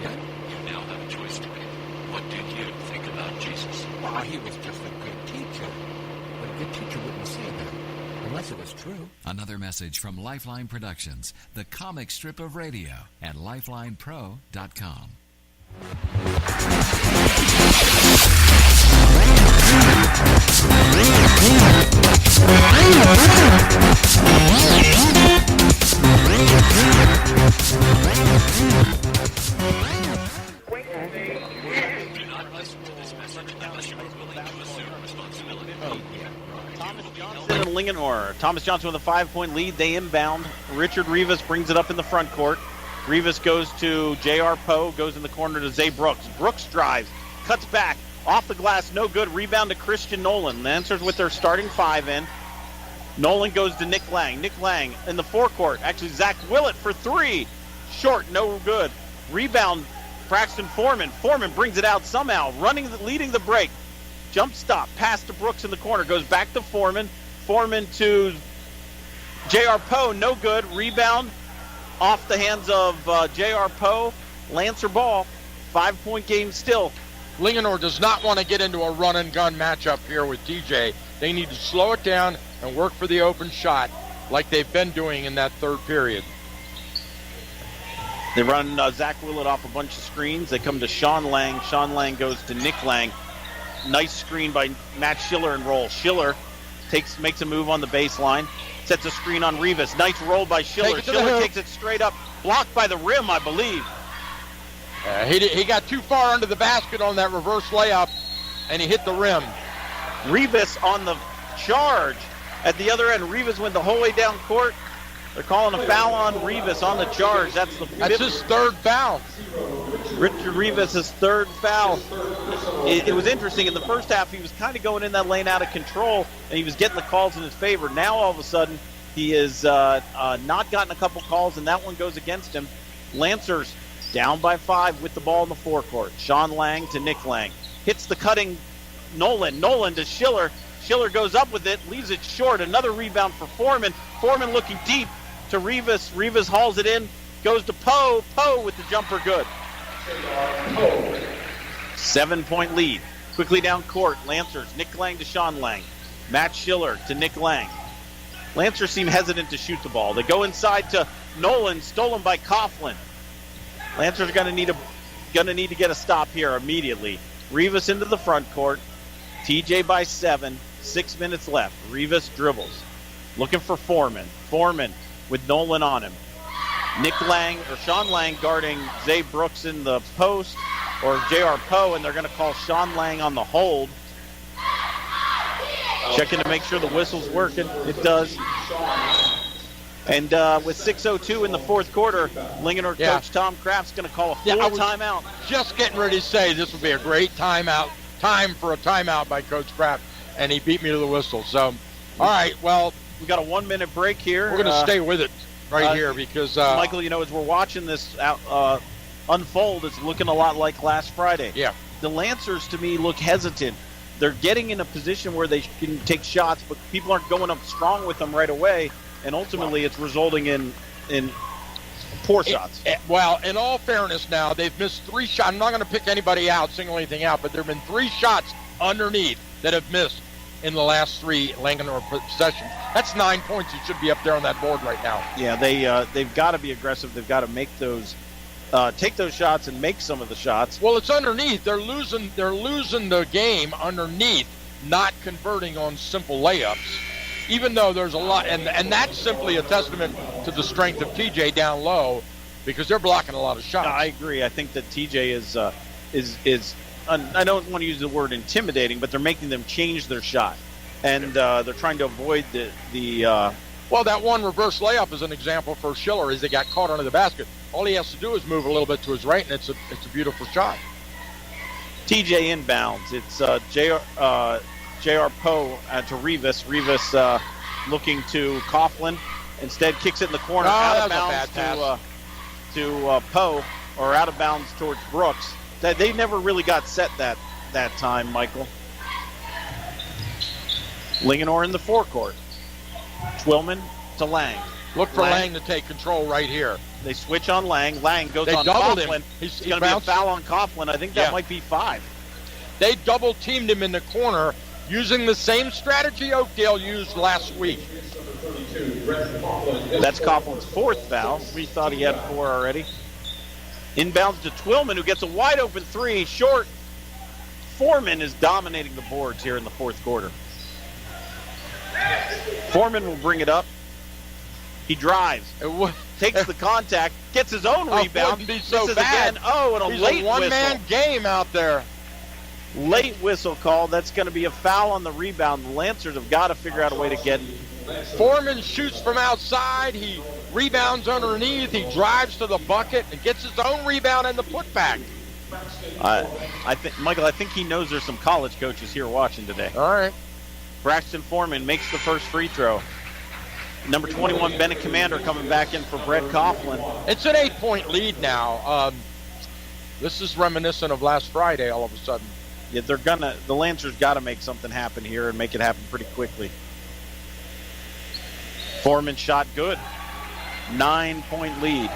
Yeah? You now have a choice to make. What did you think about Jesus? Well, he was just a good teacher. But a good teacher wouldn't say that, unless it was true. Another message from Lifeline Productions, the comic strip of radio, at lifelinepro.com. Do not listen to this message unless you are willing to assume responsibility. In Linganore. Thomas Johnson with a 5-point lead. They inbound. Richard Rivas brings it up in the front court. Rivas goes to J.R. Poe, goes in the corner to Zay Brooks. Brooks drives, cuts back, off the glass, no good. Rebound to Christian Nolan. Lancers with their starting 5 in. Nolan goes to Nick Lang. Nick Lang in the forecourt. Actually, Zach Willett for 3. Short, no good. Rebound, Braxton Foreman. Foreman brings it out somehow, leading the break. Jump stop, pass to Brooks in the corner. Goes back to Foreman. Foreman to J.R. Poe, no good. Rebound off the hands of J.R. Poe. Lancer ball. 5-point game still. Linganore does not want to get into a run-and-gun matchup here with TJ. They need to slow it down and work for the open shot like they've been doing in that 3rd period. They run Zach Willett off a bunch of screens. They come to Sean Lang. Sean Lang goes to Nick Lang. Nice screen by Matt Schiller and roll. Schiller makes a move on the baseline. Sets a screen on Rivas. Nice roll by Schiller. Schiller takes it straight up. Blocked by the rim, I believe. He got too far under the basket on that reverse layup, and he hit the rim. Rivas on the charge at the other end. Rivas went the whole way down court. They're calling a foul on Rivas on the charge. That's his 3rd foul. Richard Rivas' 3rd foul. It was interesting. In the first half, he was kind of going in that lane out of control, and he was getting the calls in his favor. Now, all of a sudden, he has not gotten a couple calls, and that one goes against him. Lancers down by 5 with the ball in the forecourt. Sean Lang to Nick Lang. Hits the cutting Nolan. Nolan to Schiller. Schiller goes up with it, leaves it short. Another rebound for Foreman. Foreman looking deep to Rivas. Rivas hauls it in. Goes to Poe. Poe with the jumper good. 7-point lead. Quickly down court. Lancers. Nick Lang to Sean Lang. Matt Schiller to Nick Lang. Lancers seem hesitant to shoot the ball. They go inside to Nolan. Stolen by Coughlin. Lancers are going to need to get a stop here immediately. Rivas into the front court. TJ by 7. 6 minutes left. Rivas dribbles. Looking for Foreman. Foreman with Nolan on him. Nick Lang or Sean Lang guarding Zay Brooks in the post or J.R. Poe, and they're going to call Sean Lang on the hold. Checking to make sure the whistle's working. It does. And with 6:02 in the 4th quarter, Linganore coach Tom Kraft's going to call a full timeout. Just getting ready to say this would be a great time for a timeout by Coach Kraft, and he beat me to the whistle. So, all right, well, We got a 1-minute break here. We're going to stay with it here because Michael, as we're watching this unfold, it's looking a lot like last Friday. Yeah. The Lancers, to me, look hesitant. They're getting in a position where they can take shots, but people aren't going up strong with them right away, and ultimately it's resulting in poor shots. Well, in all fairness now, they've missed 3 shots. I'm not going to pick anybody out, single anything out, but there have been 3 shots underneath that have missed in the last 3 Linganore possessions. That's 9 points. It should be up there on that board right now. Yeah, they've got to be aggressive. They've got to make those, take those shots and make some of the shots. Well, it's underneath. They're losing the game underneath, not converting on simple layups. Even though there's a lot, and that's simply a testament to the strength of TJ down low, because they're blocking a lot of shots. I agree. I think that TJ is I don't want to use the word intimidating, but they're making them change their shot, and they're trying to avoid the. Well, that one reverse layup is an example for Schiller, as they got caught under the basket. All he has to do is move a little bit to his right, and it's a beautiful shot. TJ inbounds. It's J.R. Poe to Rivas. Rivas looking to Coughlin. Instead, kicks it in the corner, out of bounds to Poe, or out of bounds towards Brooks. They never really got set that time, Michael. Linganore in the forecourt. Twillman to Lang. Look for Lang to take control right here. They switch on Lang. Lang goes on Coughlin. He's going to be a foul on Coughlin. I think that might be 5. They double-teamed him in the corner using the same strategy Oakdale used last week. That's Coughlin's 4th foul. We thought he had 4 already. Inbounds to Twillman, who gets a wide-open 3. Short. Foreman is dominating the boards here in the 4th quarter. Foreman will bring it up. He drives. Takes the contact. Gets his own rebound. Wouldn't be so bad. Again. Oh, and a He's late a one-man whistle. game out there. Late whistle call. That's going to be a foul on the rebound. The Lancers have got to figure out a way to get. Foreman shoots from outside. He rebounds underneath. He drives to the bucket and gets his own rebound and the putback. I think, Michael, I think he knows there's some college coaches here watching today. All right. Braxton Foreman makes the first free throw. Number 21, Bennett Commander, coming back in for Brett Coughlin. It's an 8-point lead now. This is reminiscent of last Friday all of a sudden. Yeah, the Lancers got to make something happen here and make it happen pretty quickly. Foreman shot good. 9-point lead.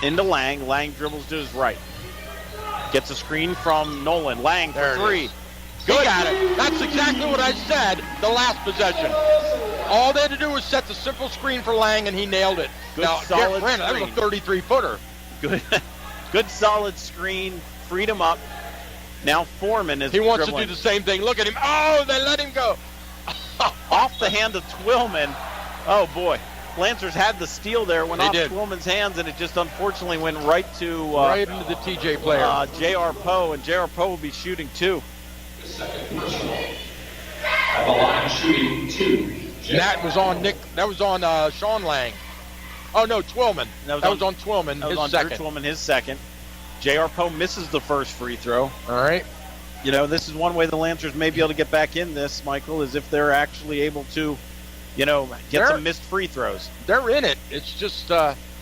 Into Lang. Lang dribbles to his right. Gets a screen from Nolan. Lang for 3. Good. He got it. That's exactly what I said the last possession. All they had to do was set the simple screen for Lang, and he nailed it. Good, solid screen. That was a 33-footer. Good solid screen. Freed him up. Now Foreman is wants dribbling. to do the same thing. Look at him. Oh, they let him go. Off the hand of Twillman. Oh, boy. Lancers had the steal there. Went off Twillman's hands, and it just unfortunately went right to right into the TJ player. J.R. Poe, and J.R. Poe will be shooting 2. At the line shooting 2. And that was on Sean Lang. Oh no, Twillman. That was on Twillman. That was on second. Drew Twillman, his second. J.R. Poe misses the first free throw. All right. This is one way the Lancers may be able to get back in this, Michael, is if they're actually able to, get some missed free throws. They're in it. It's just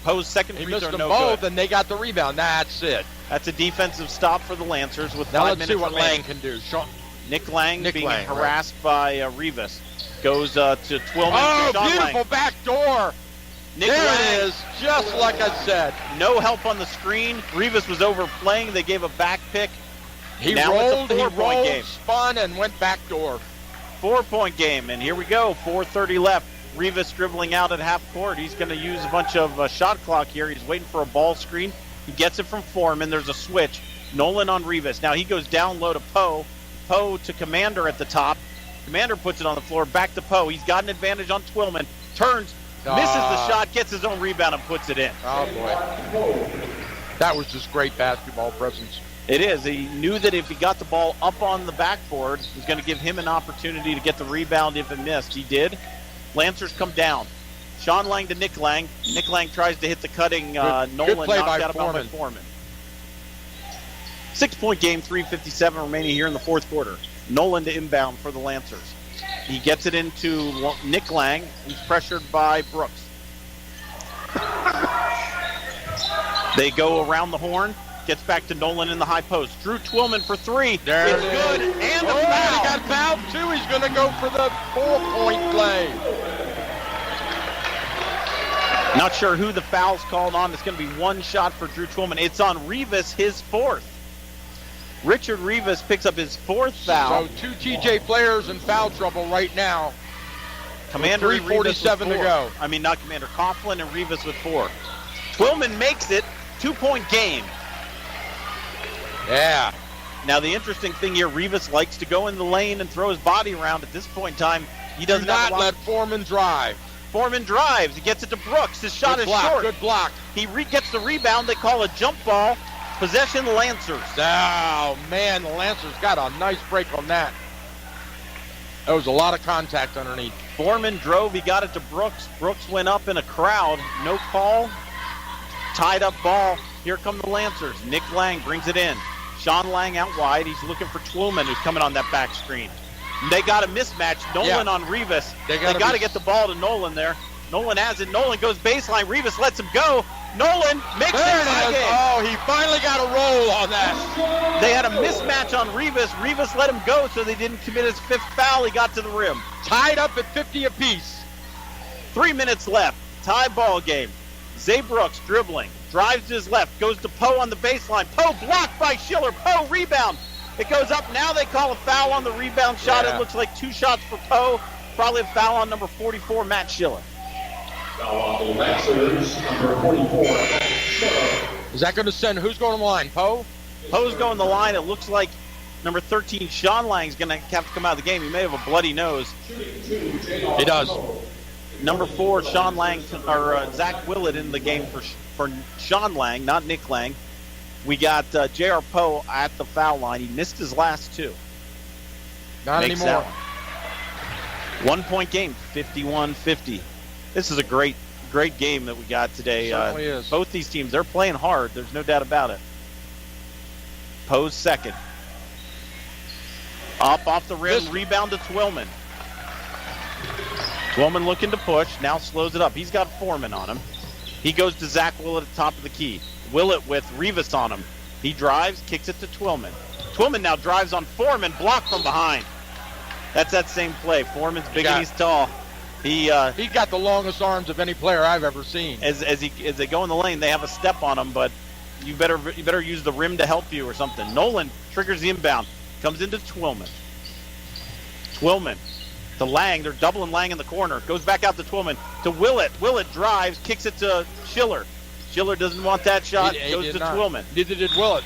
Poe's second free throw, missed them no both, good. and they got the rebound. That's it. That's a defensive stop for the Lancers with now 5 let's minutes see what remaining. Lang can do. Nick Lang being Lang, harassed by Rivas. Goes to Twillman. Oh, to Sean beautiful Lang. back door. Nick there Lang. it is, just like I said. No help on the screen. Rivas was overplaying. They gave a back pick. He now rolled, it's a 4-point game. Spun, and went back door. 4-point game, and here we go. 4:30 left. Rivas dribbling out at half court. He's going to use a bunch of shot clock here. He's waiting for a ball screen. He gets it from Foreman. There's a switch. Nolan on Rivas. Now he goes down low to Poe. Poe to Commander at the top. Commander puts it on the floor. Back to Poe. He's got an advantage on Twillman. Turns. Misses the shot. Gets his own rebound and puts it in. Oh, boy. That was just great basketball presence. It is. He knew that if he got the ball up on the backboard, it was going to give him an opportunity to get the rebound if it missed. He did. Lancers come down. Sean Lang to Nick Lang. Nick Lang tries to hit the cutting Nolan. Good play knocked by out by Foreman. 6-point game, 3:57 remaining here in the 4th quarter. Nolan to inbound for the Lancers. He gets it into Nick Lang. He's pressured by Brooks. They go around the horn. Gets back to Nolan in the high post. Drew Twillman for three. There it's it good. is. And a foul. foul. He got fouled too. He's going to go for the 4-point play. Not sure who the foul's called on. It's going to be one shot for Drew Twillman. It's on Rivas, his fourth. Richard Rivas picks up his fourth foul. So 2 TJ players in foul trouble right now. Commander 3:47 to go. I mean, not Commander. Coughlin and Rivas with 4. Twillman makes it. 2-point game. Yeah. Now, the interesting thing here, Rivas likes to go in the lane and throw his body around. At this point in time, he does not let Foreman drive. Foreman drives. He gets it to Brooks. His shot Good is block, short. Good block. He gets the rebound. They call a jump ball. Possession Lancers. Oh, man, the Lancers got a nice break on that. There was a lot of contact underneath. Foreman drove. He got it to Brooks. Brooks went up in a crowd. No call. Tied up ball. Here come the Lancers. Nick Lang brings it in. Sean Lang out wide. He's looking for Twillman, who's coming on that back screen. They got a mismatch. Nolan on Rivas. They got to get the ball to Nolan there. Nolan has it. Nolan goes baseline. Rivas lets him go. Nolan makes it tie game. Oh, he finally got a roll on that. They had a mismatch on Rivas. Rivas let him go, so they didn't commit his 5th foul. He got to the rim. Tied up at 50 apiece. 3 minutes left. Tie ball game. Zay Brooks dribbling. Drives to his left. Goes to Poe on the baseline. Poe blocked by Schiller. Poe rebound. It goes up. Now they call a foul on the rebound shot. Yeah. It looks like 2 shots for Poe. Probably a foul on number 44, Matt Schiller. Foul on the Lancers, number 44, Schiller. Is that going to send, who's going on the line, Poe? Poe's going the line. It looks like number 13, Sean Lang's going to have to come out of the game. He may have a bloody nose. He does. Number 4, Sean Lang, or Zach Willett in the game for Sean Lang, not Nick Lang. We got J.R. Poe at the foul line. He missed his last 2. Not Makes anymore. 1-point game, 51-50. This is a great game that we got today. Certainly is. Both these teams, they're playing hard. There's no doubt about it. Poe's second. Up off the rim, rebound to Twillman. Twillman looking to push, now slows it up. He's got Foreman on him. He goes to Zach Willett at the top of the key. Willett with Rivas on him. He drives, kicks it to Twillman. Twillman now drives on Foreman, blocked from behind. That's that same play. Foreman's big and he's tall. He got the longest arms of any player I've ever seen. As they go in the lane, they have a step on him, but you better use the rim to help you or something. Nolan triggers the inbound, comes into Twillman. Twillman to Lang. They're doubling Lang in the corner. Goes back out to Twillman to Willett. Willett drives, kicks it to Schiller. Schiller doesn't want that shot. Goes to Twillman. Neither did Willett.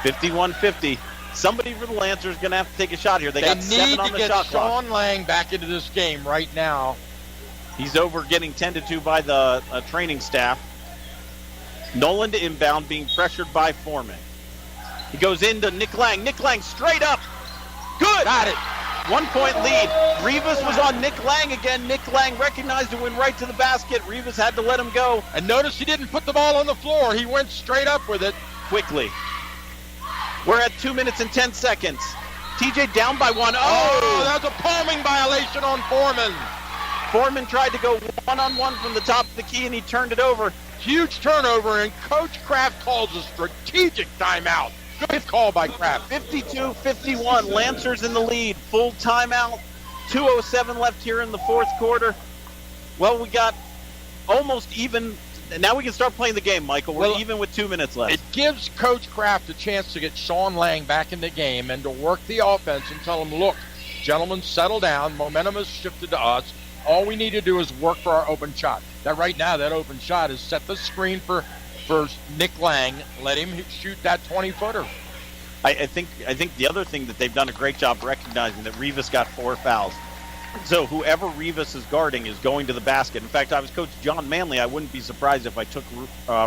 51-50. Somebody for the Lancers is going to have to take a shot here. They got 7 on the shot clock. Sean Lang back into this game right now. He's over getting tended to by the training staff. Nolan to inbound, being pressured by Foreman. He goes into Nick Lang. Nick Lang straight up. Good. Got it. 1-point lead. Rivas was on Nick Lang again. Nick Lang recognized it, went right to the basket. Rivas had to let him go. And notice he didn't put the ball on the floor. He went straight up with it. Quickly. We're at 2 minutes and 10 seconds. TJ down by 1. Oh, that was a palming violation on Foreman. Foreman tried to go one-on-one from the top of the key, and he turned it over. Huge turnover, and Coach Kraft calls a strategic timeout. Good call by Kraft. 52-51. Lancers in the lead. Full timeout. 2:07 left here in the fourth quarter. Well, we got almost even. Now we can start playing the game, Michael. We're even with 2 minutes left. It gives Coach Kraft a chance to get Sean Lang back in the game and to work the offense and tell him, look, gentlemen, settle down. Momentum has shifted to us. All we need to do is work for our open shot. That right now, that open shot is set the screen for Nick Lang. Let him shoot that 20-footer. I think the other thing that they've done a great job recognizing that Rivas got 4 fouls. So whoever Rivas is guarding is going to the basket. In fact, I was Coach John Manley. I wouldn't be surprised if I took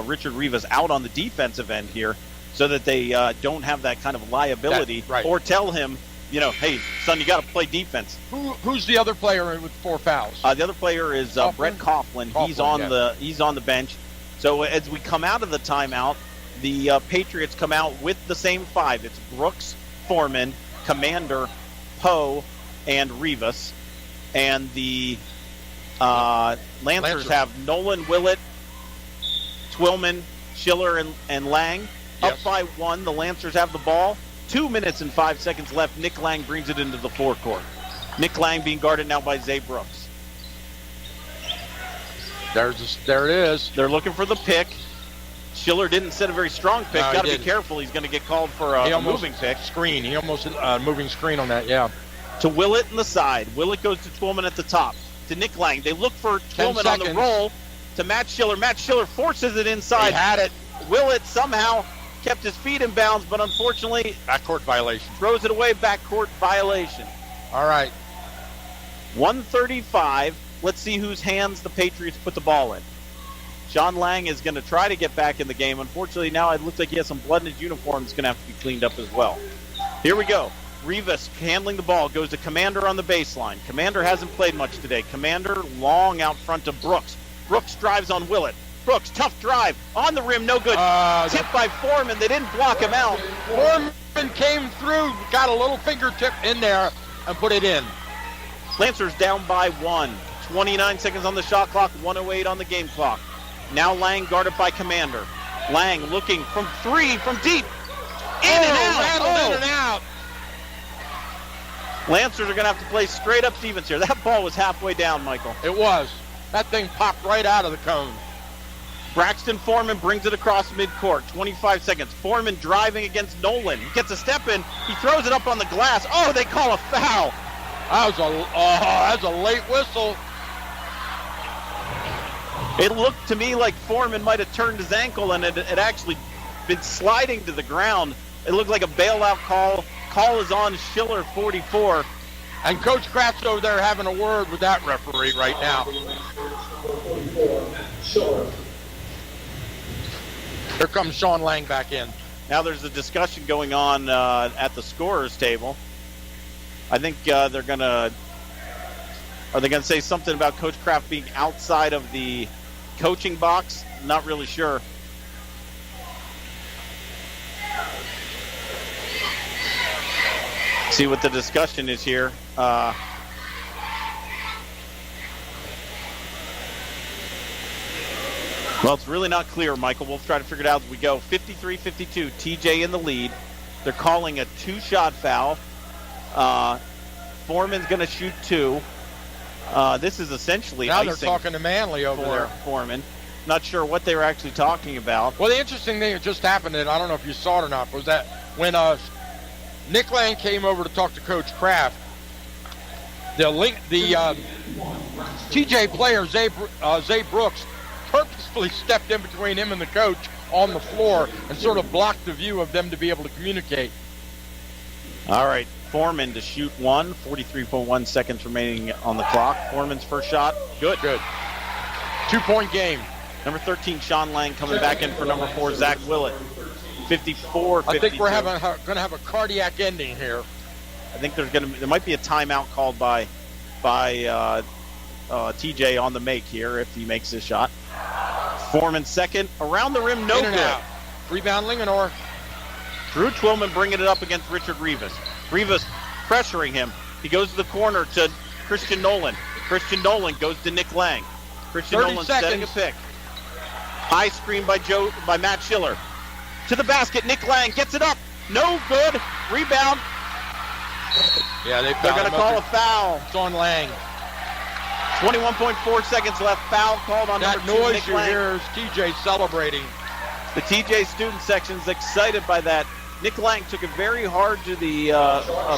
Richard Rivas out on the defensive end here so that they don't have that kind of liability. Right. Or tell him, hey, son, you got to play defense. Who's the other player with 4 fouls? The other player is Brett Coughlin. He's on the bench. So as we come out of the timeout, the Patriots come out with the same 5. It's Brooks, Foreman, Commander, Poe, and Rivas. And the Lancers have Nolan, Willett, Twillman, Schiller, and Lang. Up by 1. The Lancers have the ball. 2 minutes and 5 seconds left. Nick Lang brings it into the forecourt. Nick Lang being guarded now by Zay Brooks. There it is. They're looking for the pick. Schiller didn't set a very strong pick. Got to be careful. He's going to get called for a moving pick. He almost moving screen on that, yeah. To Willett in the side. Willett goes to Twillman at the top. To Nick Lang. They look for Twillman on the roll. To Matt Schiller. Matt Schiller forces it inside. He had it. Willett somehow kept his feet in bounds, but unfortunately... Backcourt violation. Throws it away. Backcourt violation. All right. 1:35. Let's see whose hands the Patriots put the ball in. Sean Lang is going to try to get back in the game. Unfortunately, now it looks like he has some blood in his uniform that's going to have to be cleaned up as well. Here we go. Rivas handling the ball, goes to Commander on the baseline. Commander hasn't played much today. Commander long out front to Brooks. Brooks drives on Willett. Brooks, tough drive. On the rim, no good. Tipped by Foreman. They didn't block him out. Foreman came through, got a little fingertip in there, and put it in. Lancers down by 1. 29 seconds on the shot clock, 1:08 on the game clock. Now Lang guarded by Commander. Lang looking from 3, from deep. In and out. Lancers are going to have to play straight up defense here. That ball was halfway down, Michael. It was. That thing popped right out of the cone. Braxton Foreman brings it across midcourt. 25 seconds. Foreman driving against Nolan. He gets a step in. He throws it up on the glass. Oh, they call a foul. That's a late whistle. It looked to me like Foreman might have turned his ankle and it had actually been sliding to the ground. It looked like a bailout call. Call is on Schiller, 44. And Coach Kraft's over there having a word with that referee right now. Here comes Sean Lang back in. Now there's a discussion going on at the scorer's table. I think are they going to say something about Coach Kraft being outside of the coaching box? Not really sure. See what the discussion is here. Well, it's really not clear, Michael. We'll try to figure it out as we go. 53-52, TJ in the lead. They're calling a 2-shot foul. Foreman's going to shoot 2. This is essentially now icing. They're talking to Manley over there. Foreman. Not sure what they were actually talking about. Well, the interesting thing that just happened, and I don't know if you saw it or not, was that when Nick Lang came over to talk to Coach Kraft, the TJ player, Zay Brooks, purposefully stepped in between him and the coach on the floor and sort of blocked the view of them to be able to communicate. All right, Foreman to shoot 1, 43.1 seconds remaining on the clock. Foreman's first shot, good. 2-point game. Number 13, Sean Lang coming back in for number 4, Zach Willett. 54-52. I think we're going to have a cardiac ending here. I think there might be a timeout called by TJ on the make here if he makes his shot. Foreman second, around the rim, no good. Out. Rebound Linganore. Drew Twillman bringing it up against Richard Rivas. Rivas pressuring him. He goes to the corner to Christian Nolan. Christian Nolan goes to Nick Lang. Christian Nolan setting a pick. High screen by Matt Schiller. To the basket, Nick Lang gets it up. No good. Rebound. Yeah, they're going to call a foul. It's on Lang. 21.4 seconds left. Foul called on that number 2, noise Nick you Lang. hear is TJ celebrating. The TJ student section's excited by that. Nick Lang took it very hard to the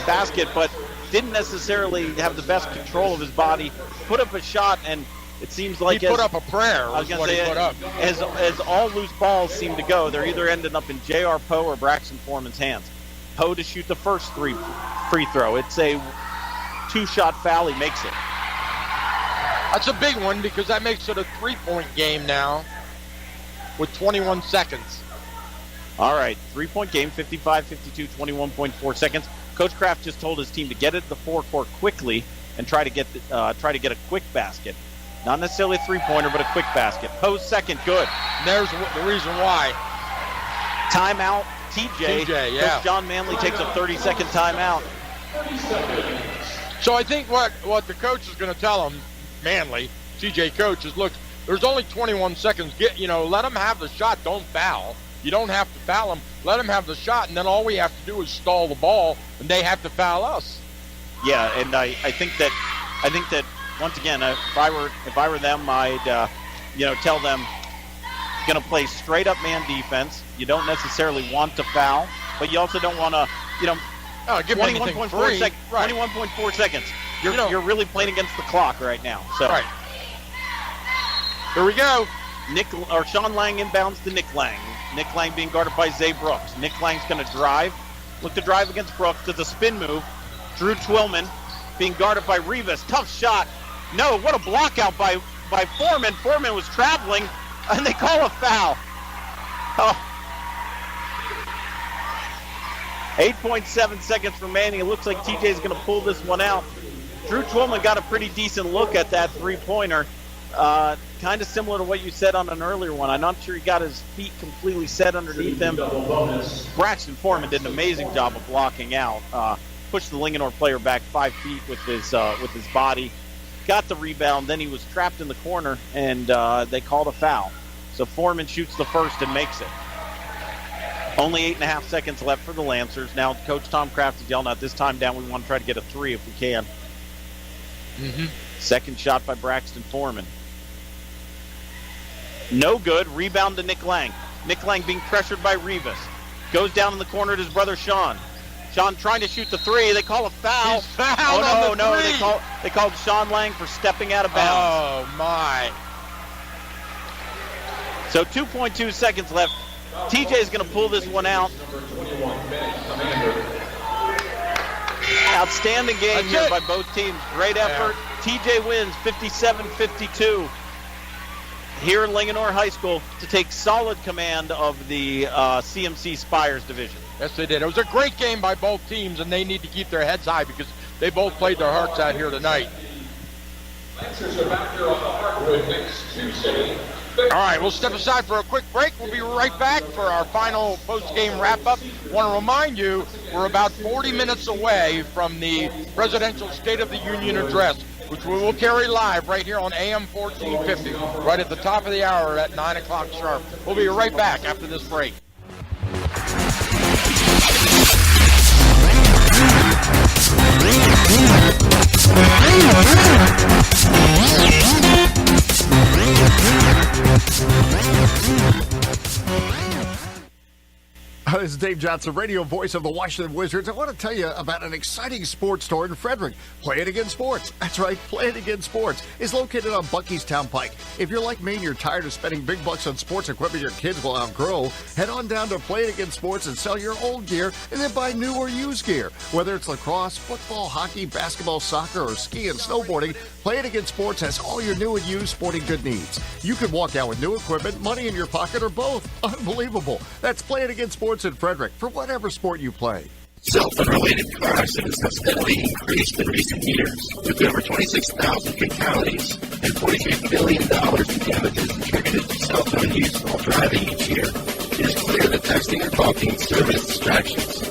basket, but didn't necessarily have the best control of his body. Put up a shot, and it seems like he put up a prayer. I was going to say, as all loose balls seem to go, they're either ending up in J.R. Poe or Braxton Foreman's hands. Poe to shoot the first free throw. It's a 2-shot foul. He makes it. That's a big one because that makes it a 3-point game now with 21 seconds. All right, 3-point game, 55-52, 21.4 seconds. Coach Kraft just told his team to get it to the forecourt quickly and try to get a quick basket. Not necessarily a 3-pointer, but a quick basket. Poe's second, good. And there's the reason why. Timeout, TJ. Yeah. Coach John Manley takes a 30-second timeout. So I think what the coach is going to tell him, Manley, TJ coach, is look, there's only 21 seconds. Let them have the shot. Don't foul. You don't have to foul them. Let them have the shot, and then all we have to do is stall the ball, and they have to foul us. Yeah, and I think that once again, if I were them, I'd tell them, going to play straight up man defense. You don't necessarily want to foul, but you also don't want to, give 21.4 seconds. Right. 21.4 seconds. You're really playing against the clock right now. So right. Here we go. Sean Lang inbounds to Nick Lang. Nick Lang being guarded by Zay Brooks. Nick Lang's going to drive. Look to drive against Brooks. Does a spin move. Drew Twillman being guarded by Rivas. Tough shot. No, what a block out by Foreman. Foreman was traveling, and they call a foul. 8.7 seconds remaining. It looks like TJ's going to pull this one out. Drew Twillman got a pretty decent look at that three-pointer. Kind of similar to what you said on an earlier one. I'm not sure he got his feet completely set underneath him. Braxton Foreman did an amazing job of blocking out. Pushed the Linganore player back 5 feet with his body. Got the rebound, then he was trapped in the corner, and they called a foul. So Foreman shoots the first and makes it. Only 8.5 seconds left for the Lancers. Now Coach Tom Kraft is yelling out, this time down, we want to try to get a three if we can. Mm-hmm. Second shot by Braxton Foreman. No good. Rebound to Nick Lang. Nick Lang being pressured by Rivas. Goes down in the corner to his brother Sean. Sean trying to shoot the three. They call a foul. He's fouled on the three. They called Sean Lang for stepping out of bounds. Oh, my. So 2.2 seconds left. TJ is going to pull this one out. Outstanding game here by both teams. Great effort. Yeah. TJ wins 57-52 here in Linganore High School to take solid command of the CMC Spires division. Yes, they did. It was a great game by both teams, and they need to keep their heads high because they both played their hearts out here tonight. Lancers are back here on the hardwood next Tuesday. All right, we'll step aside for a quick break. We'll be right back for our final post-game wrap-up. Want to remind you, we're about 40 minutes away from the Presidential State of the Union Address, which we will carry live right here on AM 1450, right at the top of the hour at 9 o'clock sharp. We'll be right back after this break. This is Dave Johnson, radio voice of the Washington Wizards. I want to tell you about an exciting sports store in Frederick. Play It Again Sports. That's right, Play It Again Sports is located on Bucky's Town Pike. If you're like me and you're tired of spending big bucks on sports equipment your kids will outgrow, head on down to Play It Again Sports and sell your old gear and then buy new or used gear. Whether it's lacrosse, football, hockey, basketball, soccer, or ski and snowboarding, Play It Again Sports has all your new and used sporting good needs. You could walk out with new equipment, money in your pocket, or both. Unbelievable. That's Play It Again Sports in Frederick for whatever sport you play. Self-related car accidents have steadily increased in recent years, with over 26,000 fatalities and $43 billion in damages attributed to cell phone use while driving each year. It is clear that texting or talking serve as distractions.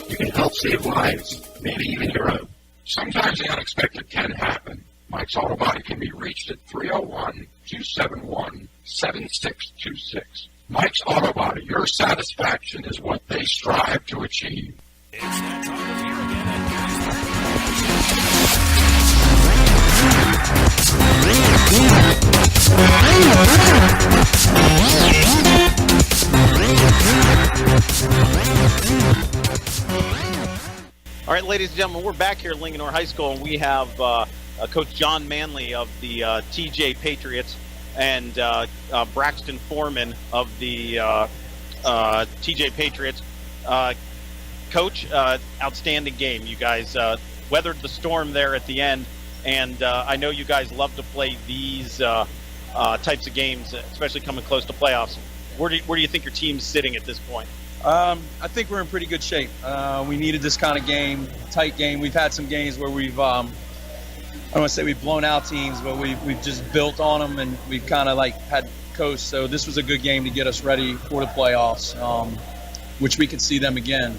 You can help save lives, maybe even your own. Sometimes the unexpected can happen. Mike's Auto Body can be reached at 301-271-7626. Mike's Auto Body, your satisfaction is what they strive to achieve. It's that time of year again at All right, ladies and gentlemen, we're back here at Linganore High School, and we have Coach John Manley of the TJ Patriots and Braxton Foreman of the TJ Patriots. Coach, outstanding game. You guys weathered the storm there at the end, and I know you guys love to play these types of games, especially coming close to playoffs. Where do you think your team's sitting at this point? I think we're in pretty good shape. We needed this kind of game, tight game. We've had some games where we've, I don't want to say we've blown out teams, but we've just built on them, and we've kind of like had coast. So this was a good game to get us ready for the playoffs, which we could see them again.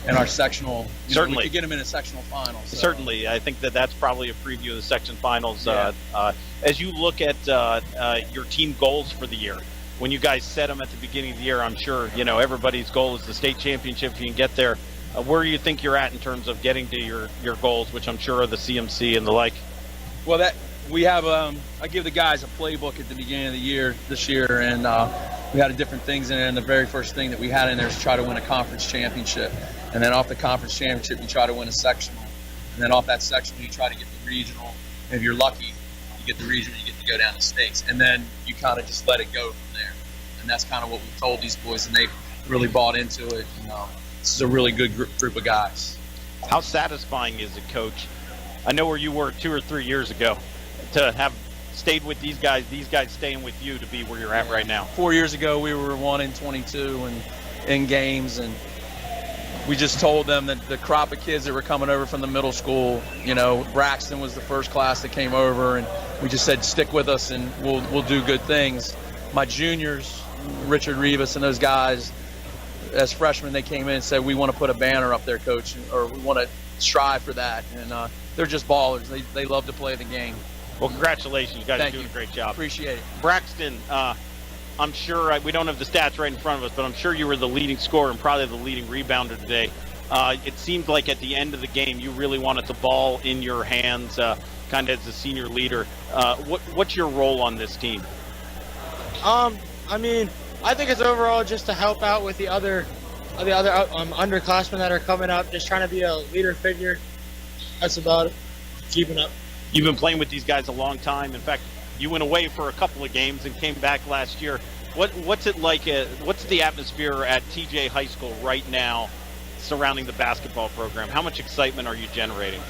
in our sectional. Certainly. We could get them in a sectional final. So. Certainly. I think that's probably a preview of the section finals. Yeah. As you look at your team goals for the year, when you guys set them at the beginning of the year, I'm sure, everybody's goal is the state championship if you can get there. Where do you think you're at in terms of getting to your goals, which I'm sure are the CMC and the like? Well, we have I give the guys a playbook at the beginning of the year this year, and we had different things in it. And the very first thing that we had in there is try to win a conference championship, and then off the conference championship, you try to win a sectional, and then off that sectional, you try to get the regional. And if you're lucky, you get the regional, you get to go down to states, and then you kind of just let it go from there. And that's kind of what we've told these boys, and they've really bought into it. This is a really good group of guys. How satisfying is it, Coach? I know where you were 2 or 3 years ago, to have stayed with these guys staying with you to be where you're at right now. 4 years ago, we were 1-22 in games, and we just told them that the crop of kids that were coming over from the middle school, Braxton was the first class that came over, and we just said, stick with us and we'll do good things. My juniors, Richard Rivas and those guys, as freshmen, they came in and said, we want to put a banner up there, Coach, or we want to strive for that. And they're just ballers. They love to play the game. Well, congratulations. You guys are doing a great job. Appreciate it. Braxton, I'm sure we don't have the stats right in front of us, but I'm sure you were the leading scorer and probably the leading rebounder today. It seemed like at the end of the game, you really wanted the ball in your hands, kind of as the senior leader. What's your role on this team? I think it's overall just to help out with the other underclassmen that are coming up, just trying to be a leader figure. That's about it. Keeping up. You've been playing with these guys a long time. In fact, you went away for a couple of games and came back last year. What's it like? What's the atmosphere at TJ High School right now surrounding the basketball program? How much excitement are you generating?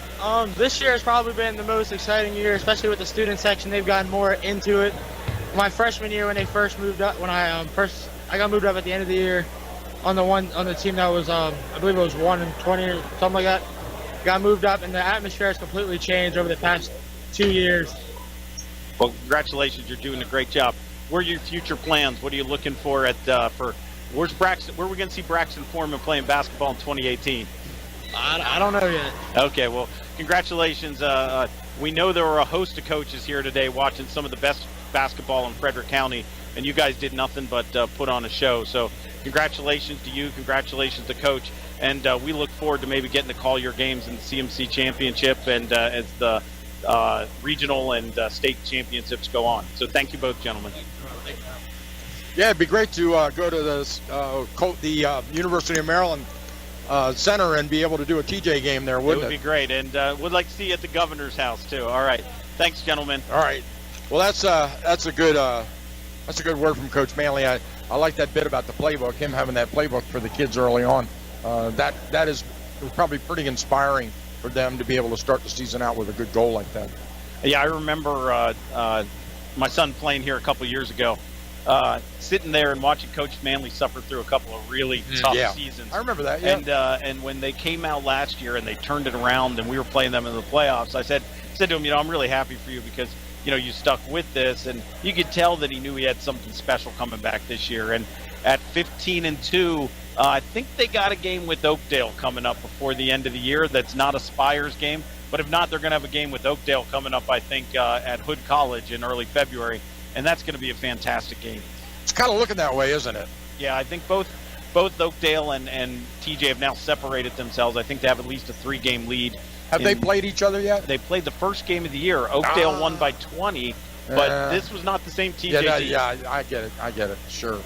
This year has probably been the most exciting year, especially with the student section. They've gotten more into it. My freshman year, when they first moved up, when I got moved up at the end of the year on the team that was I believe it was 1-20 or something like that. Got moved up, and the atmosphere has completely changed over the past 2 years. Well, congratulations! You're doing a great job. What are your future plans? What are you looking for where's Braxton? Where are we going to see Braxton Foreman playing basketball in 2018? I don't know yet. Okay, well, congratulations. We know there were a host of coaches here today watching some of the best basketball in Frederick County, and you guys did nothing but put on a show. So congratulations to you, congratulations to Coach, and we look forward to maybe getting to call your games in the CMC Championship and as the regional and state championships go on. So thank you both, gentlemen. Yeah, it'd be great to go to the University of Maryland Center and be able to do a TJ game there, wouldn't it? It would be great, and we'd like to see you at the governor's house too. All right, thanks, gentlemen. All right. Well, that's a good word from Coach Manley. I like that bit about the playbook, him having that playbook for the kids early on. That is probably pretty inspiring for them to be able to start the season out with a good goal like that. Yeah, I remember my son playing here a couple years ago, sitting there and watching Coach Manley suffer through a couple of really tough seasons. I remember that. Yeah. And when they came out last year and they turned it around and we were playing them in the playoffs, I said to him, I'm really happy for you because you stuck with this, and you could tell that he knew he had something special coming back this year. And at 15-2, I think they got a game with Oakdale coming up before the end of the year. That's not a Spires game, but if not, they're going to have a game with Oakdale coming up, I think, at Hood College in early February, and that's going to be a fantastic game. It's kind of looking that way, isn't it? Yeah, I think both Oakdale and TJ have now separated themselves. I think they have at least a 3-game lead. Have they played each other yet? They played the first game of the year. Oakdale won by 20, but this was not the same TJ team. Yeah, I get it. Sure.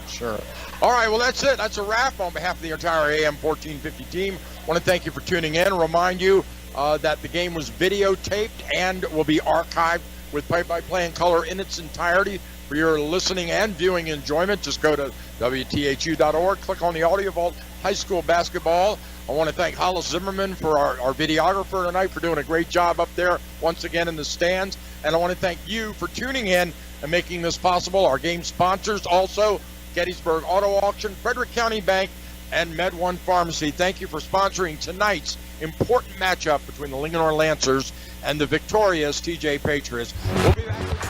All right, well, that's it. That's a wrap on behalf of the entire AM 1450 team. I want to thank you for tuning in. Remind you that the game was videotaped and will be archived with play-by-play in color in its entirety for your listening and viewing enjoyment. Just go to WTHU.org, click on the Audio Vault High School Basketball. I want to thank Hollis Zimmerman for our videographer tonight for doing a great job up there once again in the stands. And I want to thank you for tuning in and making this possible. Our game sponsors also Gettysburg Auto Auction, Frederick County Bank, and Med1 Pharmacy. Thank you for sponsoring tonight's important matchup between the Linganore Lancers and the victorious TJ Patriots. We'll be back.